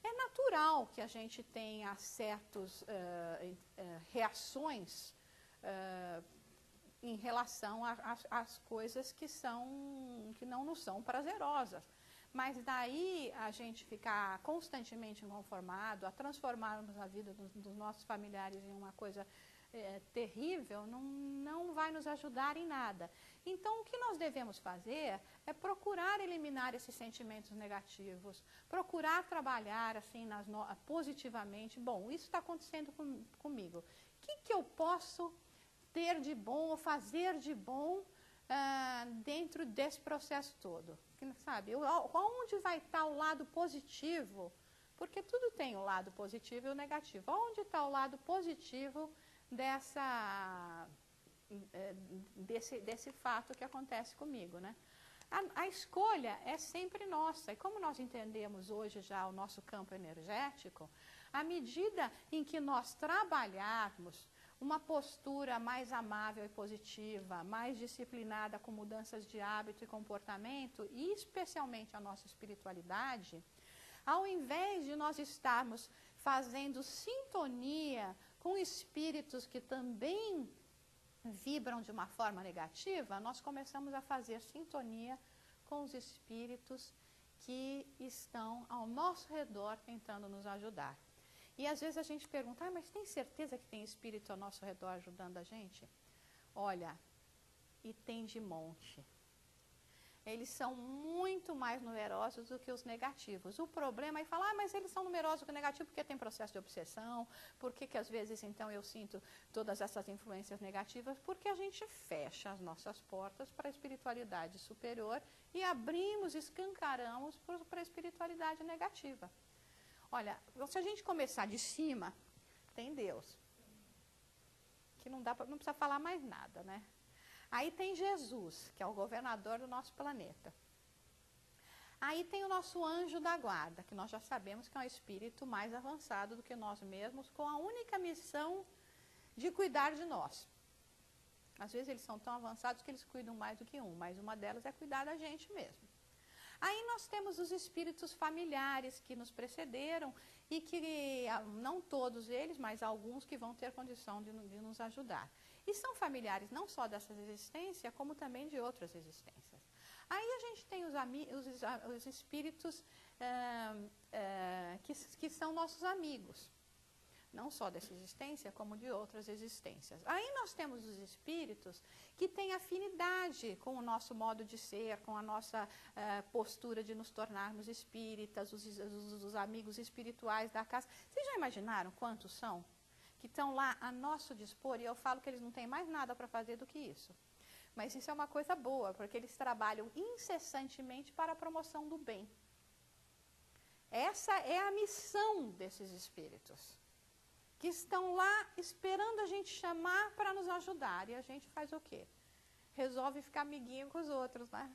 É natural que a gente tenha certas reações em relação às coisas que não nos são prazerosas. Mas daí a gente ficar constantemente inconformado, a transformarmos a vida dos nossos familiares em uma coisa terrível, não vai nos ajudar em nada. Então, o que nós devemos fazer é procurar eliminar esses sentimentos negativos, procurar trabalhar assim positivamente. Bom, isso está acontecendo comigo. O que eu posso ter de bom ou fazer de bom dentro desse processo todo? Sabe, onde vai estar o lado positivo? Porque tudo tem o lado positivo e o negativo. Onde está o lado positivo desse fato que acontece comigo, né? A escolha é sempre nossa. E como nós entendemos hoje já o nosso campo energético, à medida em que nós trabalharmos uma postura mais amável e positiva, mais disciplinada com mudanças de hábito e comportamento, e especialmente a nossa espiritualidade, ao invés de nós estarmos fazendo sintonia com espíritos que também vibram de uma forma negativa, nós começamos a fazer sintonia com os espíritos que estão ao nosso redor tentando nos ajudar. E às vezes a gente pergunta, mas tem certeza que tem espírito ao nosso redor ajudando a gente? Olha, e tem de monte. Eles são muito mais numerosos do que os negativos. O problema é falar, mas eles são numerosos do que o negativo porque tem processo de obsessão, porque às vezes então eu sinto todas essas influências negativas, porque a gente fecha as nossas portas para a espiritualidade superior e abrimos, escancaramos para a espiritualidade negativa. Olha, se a gente começar de cima, tem Deus, que não precisa falar mais nada, né? Aí tem Jesus, que é o governador do nosso planeta. Aí tem o nosso anjo da guarda, que nós já sabemos que é um espírito mais avançado do que nós mesmos, com a única missão de cuidar de nós. Às vezes eles são tão avançados que eles cuidam mais do que um, mas uma delas é cuidar da gente mesmo. Aí nós temos os espíritos familiares que nos precederam e que, não todos eles, mas alguns que vão ter condição de nos ajudar. E são familiares não só dessa existência, como também de outras existências. Aí a gente tem os espíritos que são nossos amigos. Não só dessa existência, como de outras existências. Aí nós temos os espíritos que têm afinidade com o nosso modo de ser, com a nossa postura de nos tornarmos espíritas, os amigos espirituais da casa. Vocês já imaginaram quantos são? Que estão lá a nosso dispor, e eu falo que eles não têm mais nada para fazer do que isso. Mas isso é uma coisa boa, porque eles trabalham incessantemente para a promoção do bem. Essa é a missão desses espíritos, que estão lá esperando a gente chamar para nos ajudar. E a gente faz o quê? Resolve ficar amiguinho com os outros, né?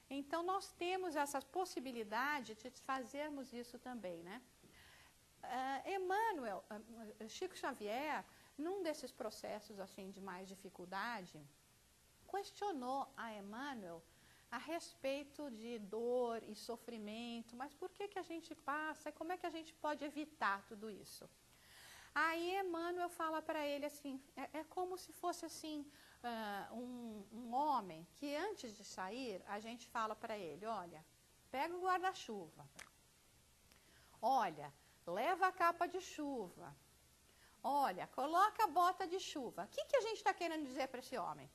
Então, nós temos essa possibilidade de fazermos isso também, né? Emmanuel, Chico Xavier, num desses processos assim de mais dificuldade, questionou a Emmanuel a respeito de dor e sofrimento, mas por que a gente passa e como é que a gente pode evitar tudo isso? Aí Emmanuel fala para ele assim, é como se fosse assim, um homem que antes de sair, a gente fala para ele, olha, pega o guarda-chuva, olha, leva a capa de chuva, olha, coloca a bota de chuva. O que a gente está querendo dizer para esse homem?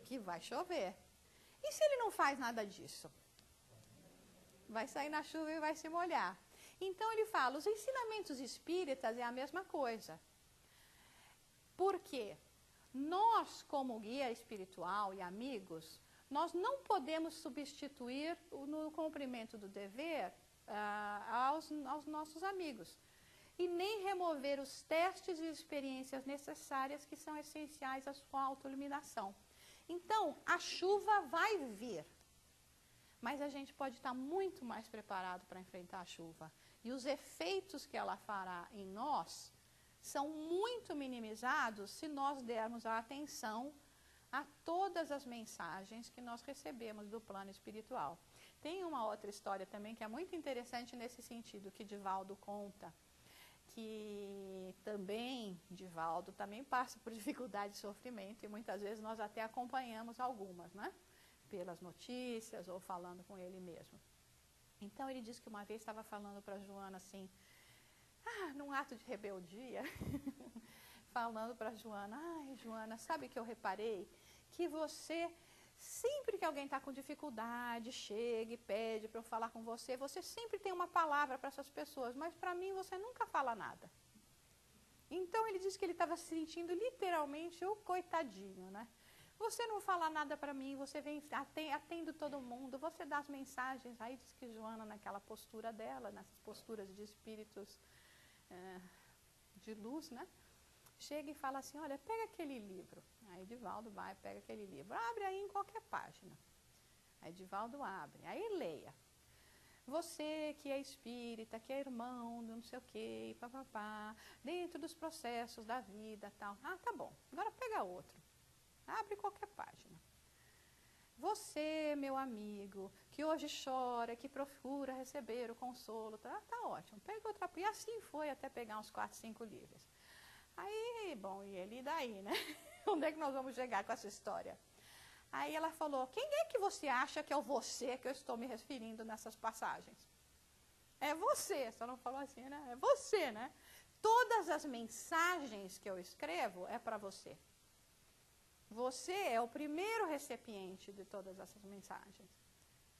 Que vai chover. E se ele não faz nada disso? Vai sair na chuva e vai se molhar. Então ele fala, os ensinamentos espíritas é a mesma coisa. Por quê? Nós, como guia espiritual e amigos, nós não podemos substituir no cumprimento do dever aos nossos amigos. E nem remover os testes e experiências necessárias que são essenciais à sua autoiluminação. Então, a chuva vai vir. Mas a gente pode estar muito mais preparado para enfrentar a chuva. E os efeitos que ela fará em nós são muito minimizados se nós dermos a atenção a todas as mensagens que nós recebemos do plano espiritual. Tem uma outra história também que é muito interessante nesse sentido, que Divaldo conta, que também, Divaldo também passa por dificuldade e sofrimento, e muitas vezes nós até acompanhamos algumas, né? Pelas notícias ou falando com ele mesmo. Então ele diz que uma vez estava falando para Joana assim, num ato de rebeldia, falando para Joana, ai Joana, sabe que eu reparei? Que você, sempre que alguém está com dificuldade, chega e pede para eu falar com você, você sempre tem uma palavra para essas pessoas, mas para mim você nunca fala nada. Então ele disse que ele estava se sentindo literalmente o coitadinho, né? Você não fala nada para mim, você vem atendo todo mundo, você dá as mensagens. Aí diz que Joana, naquela postura dela, nessas posturas de espíritos de luz, né? Chega e fala assim, olha, pega aquele livro. Aí Divaldo vai, pega aquele livro, abre aí em qualquer página. Aí Divaldo abre, aí leia. Você que é espírita, que é irmão, não sei o quê, papapá, dentro dos processos da vida, tal. Tá bom, agora pega outro. Abre qualquer página. Você, meu amigo, que hoje chora, que procura receber o consolo, tá ótimo. Pega outra, e assim foi até pegar uns 4, 5 livros. Aí, bom, e ele daí, né? Onde é que nós vamos chegar com essa história? Aí ela falou, quem é que você acha que é o você que eu estou me referindo nessas passagens? É você, só não falou assim, né? É você, né? Todas as mensagens que eu escrevo é para você. Você é o primeiro recipiente de todas essas mensagens.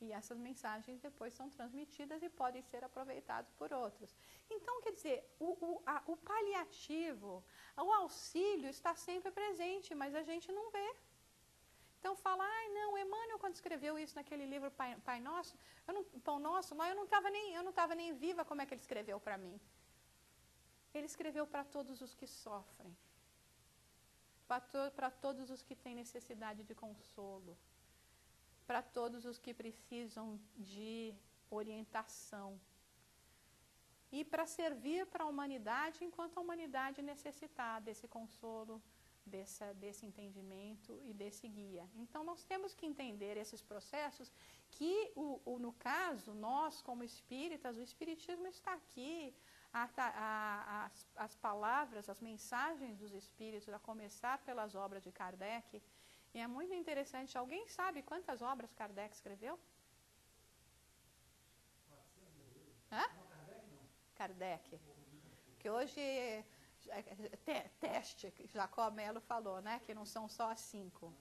E essas mensagens depois são transmitidas e podem ser aproveitadas por outros. Então, quer dizer, o paliativo, o auxílio está sempre presente, mas a gente não vê. Então fala, não, Emmanuel quando escreveu isso naquele livro Pai Nosso, Pão Nosso, lá eu não estava nem viva como é que ele escreveu para mim. Ele escreveu para todos os que sofrem, para todos os que têm necessidade de consolo, para todos os que precisam de orientação e para servir para a humanidade enquanto a humanidade necessitar desse consolo, desse entendimento e desse guia. Então, nós temos que entender esses processos que, no caso, nós como espíritas, o espiritismo está aqui, as palavras, as mensagens dos espíritos, a começar pelas obras de Kardec. E é muito interessante, alguém sabe quantas obras Kardec escreveu? Kardec. Que hoje, teste, Jacó Melo falou, né? Que não são só as 5.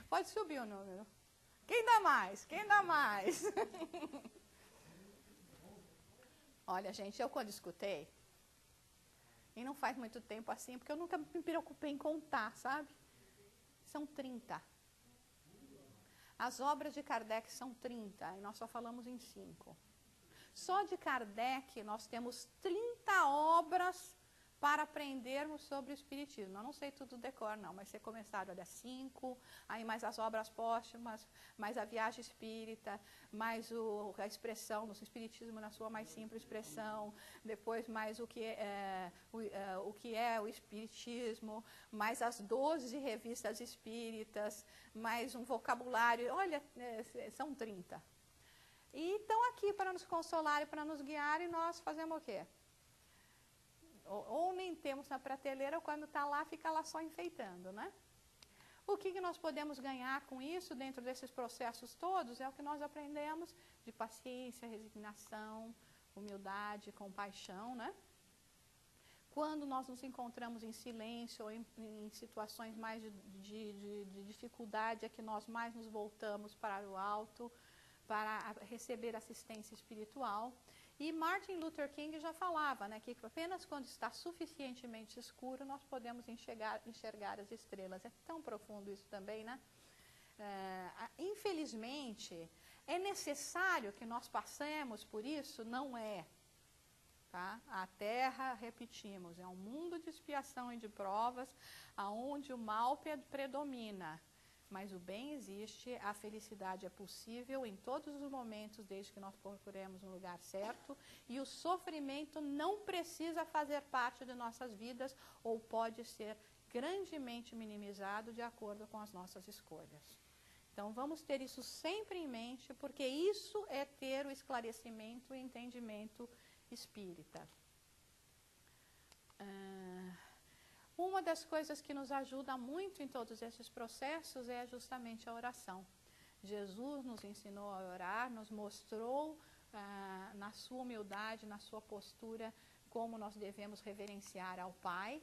Pode subir o número. Quem dá mais? Quem dá mais? Olha, gente, eu quando escutei, e não faz muito tempo assim, porque eu nunca me preocupei em contar, sabe? São 30. As obras de Kardec são 30, e nós só falamos em 5. Só de Kardec nós temos 30 obras para aprendermos sobre o Espiritismo. Eu não sei tudo do decor, não, mas ser começado, olha, 5, aí mais as obras póstumas, mais a viagem espírita, mais a expressão do Espiritismo na sua mais simples expressão, depois mais o que é o Espiritismo, mais as 12 revistas espíritas, mais um vocabulário, olha, são 30. E estão aqui para nos consolar e para nos guiar, e nós fazemos o quê? Ou nem temos na prateleira, ou quando está lá, fica lá só enfeitando, né? O que nós podemos ganhar com isso, dentro desses processos todos, é o que nós aprendemos de paciência, resignação, humildade, compaixão, né? Quando nós nos encontramos em silêncio ou em situações mais de dificuldade, é que nós mais nos voltamos para o alto, para receber assistência espiritual. E Martin Luther King já falava, né, que apenas quando está suficientemente escuro nós podemos enxergar as estrelas. É tão profundo isso também, né? Infelizmente, é necessário que nós passemos por isso? Não é. Tá? A Terra, repetimos, é um mundo de expiação e de provas, onde o mal predomina. Mas o bem existe, a felicidade é possível em todos os momentos, desde que nós procuremos um lugar certo, e o sofrimento não precisa fazer parte de nossas vidas, ou pode ser grandemente minimizado de acordo com as nossas escolhas. Então, vamos ter isso sempre em mente, porque isso é ter o esclarecimento e entendimento espírita. Uma das coisas que nos ajuda muito em todos esses processos é justamente a oração. Jesus nos ensinou a orar, nos mostrou na sua humildade, na sua postura, como nós devemos reverenciar ao Pai.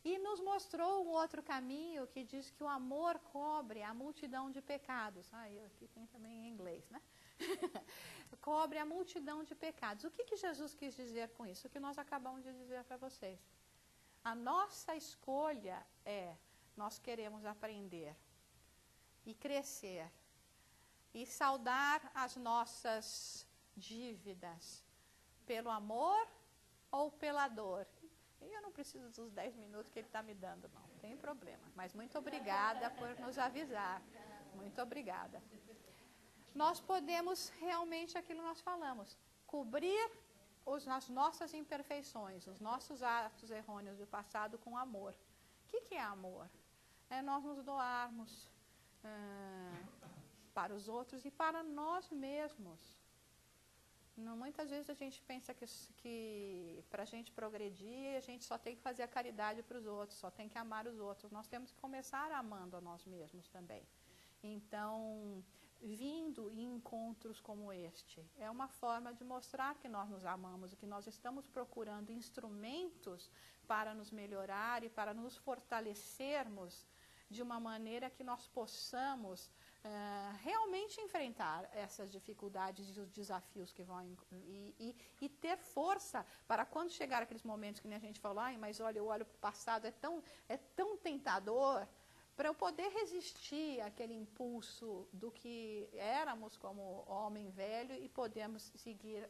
E nos mostrou um outro caminho que diz que o amor cobre a multidão de pecados. Aqui tem também em inglês, né? Cobre a multidão de pecados. O que Jesus quis dizer com isso? O que nós acabamos de dizer para vocês. A nossa escolha nós queremos aprender e crescer e saldar as nossas dívidas pelo amor ou pela dor. E eu não preciso dos 10 minutos que ele está me dando, não tem problema. Mas muito obrigada por nos avisar. Muito obrigada. Nós podemos realmente, aquilo que nós falamos, cobrir as nossas imperfeições, os nossos atos errôneos do passado com amor. O que é amor? É nós nos doarmos para os outros e para nós mesmos. Muitas vezes a gente pensa que para a gente progredir, a gente só tem que fazer a caridade para os outros, só tem que amar os outros. Nós temos que começar amando a nós mesmos também. Então, vindo em encontros como este, é uma forma de mostrar que nós nos amamos e que nós estamos procurando instrumentos para nos melhorar e para nos fortalecermos de uma maneira que nós possamos realmente enfrentar essas dificuldades e os desafios que vão e ter força para quando chegar aqueles momentos que nem a gente falou, mas olha, eu olho para o passado, é tão tentador, para eu poder resistir àquele impulso do que éramos como homem velho e podemos seguir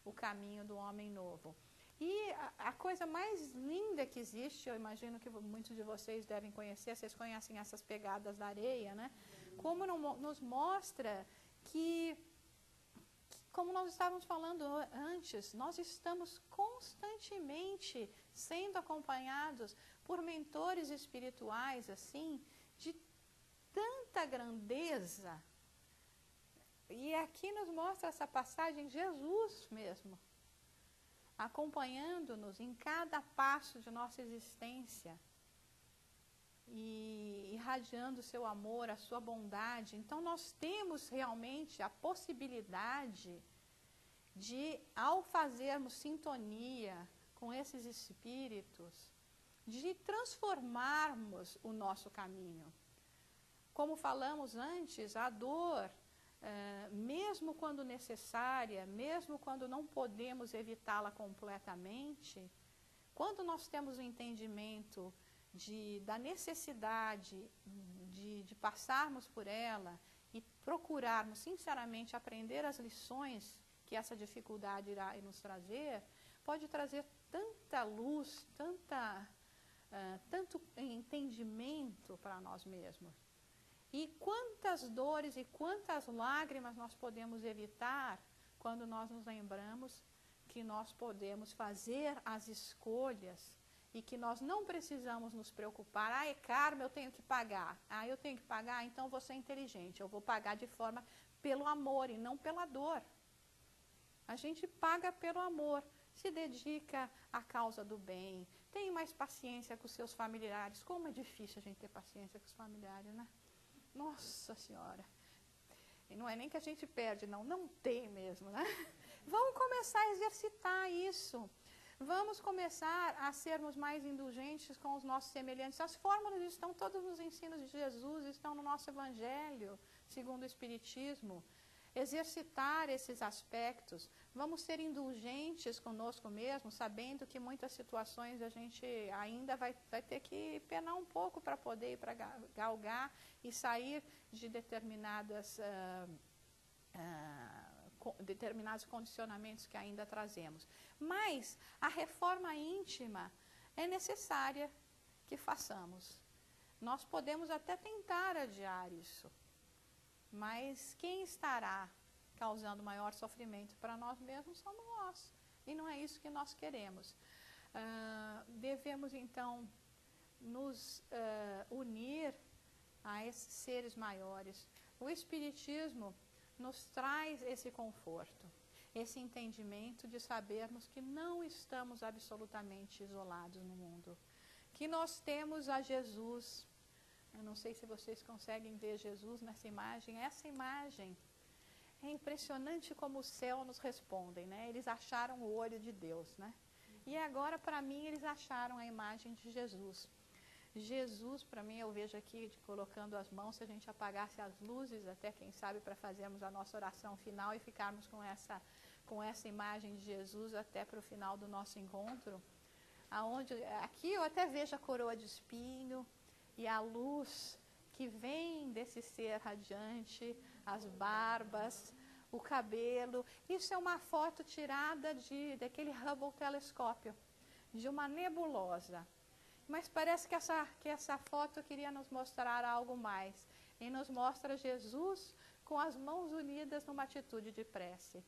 o caminho do homem novo. E a coisa mais linda que existe, eu imagino que muitos de vocês devem conhecer, vocês conhecem essas pegadas da areia, né? Como nos mostra que, como nós estávamos falando antes, nós estamos constantemente sendo acompanhados por mentores espirituais, assim, de tanta grandeza. E aqui nos mostra essa passagem Jesus mesmo, acompanhando-nos em cada passo de nossa existência e irradiando o seu amor, a sua bondade. Então nós temos realmente a possibilidade de, ao fazermos sintonia com esses espíritos, de transformarmos o nosso caminho. Como falamos antes, a dor, mesmo quando necessária, mesmo quando não podemos evitá-la completamente, quando nós temos o entendimento da necessidade de passarmos por ela e procurarmos sinceramente aprender as lições que essa dificuldade irá nos trazer, pode trazer tanta luz, tanto entendimento para nós mesmos. E quantas dores e quantas lágrimas nós podemos evitar quando nós nos lembramos que nós podemos fazer as escolhas e que nós não precisamos nos preocupar. É karma, eu tenho que pagar. Eu tenho que pagar, então eu vou ser inteligente. Eu vou pagar de forma pelo amor e não pela dor. A gente paga pelo amor, se dedica à causa do bem, tem mais paciência com os seus familiares. Como é difícil a gente ter paciência com os familiares, né? Nossa Senhora. E não é nem que a gente perde, não tem mesmo, né? Vamos começar a exercitar isso. Vamos começar a sermos mais indulgentes com os nossos semelhantes. As fórmulas estão todos nos ensinos de Jesus, estão no nosso Evangelho, segundo o Espiritismo. Exercitar esses aspectos. Vamos ser indulgentes conosco mesmo, sabendo que muitas situações a gente ainda vai ter que penar um pouco para poder ir para galgar e sair de determinados condicionamentos que ainda trazemos. Mas a reforma íntima é necessária que façamos. Nós podemos até tentar adiar isso, mas quem estará causando maior sofrimento para nós mesmos somos nós. E não é isso que nós queremos. Devemos, então, nos unir a esses seres maiores. O Espiritismo nos traz esse conforto, esse entendimento de sabermos que não estamos absolutamente isolados no mundo, que nós temos a Jesus. Eu não sei se vocês conseguem ver Jesus nessa imagem. Essa imagem é impressionante como o céu nos respondem, né? Eles acharam o olho de Deus, né? E agora, para mim, eles acharam a imagem de Jesus. Jesus, para mim, eu vejo aqui, colocando as mãos, se a gente apagasse as luzes, até quem sabe, para fazermos a nossa oração final e ficarmos com essa imagem de Jesus até para o final do nosso encontro. Aqui eu até vejo a coroa de espinho e a luz que vem desse ser radiante, as barbas, o cabelo. Isso é uma foto tirada daquele Hubble telescópio, de uma nebulosa. Mas parece que essa foto queria nos mostrar algo mais. E nos mostra Jesus com as mãos unidas numa atitude de prece.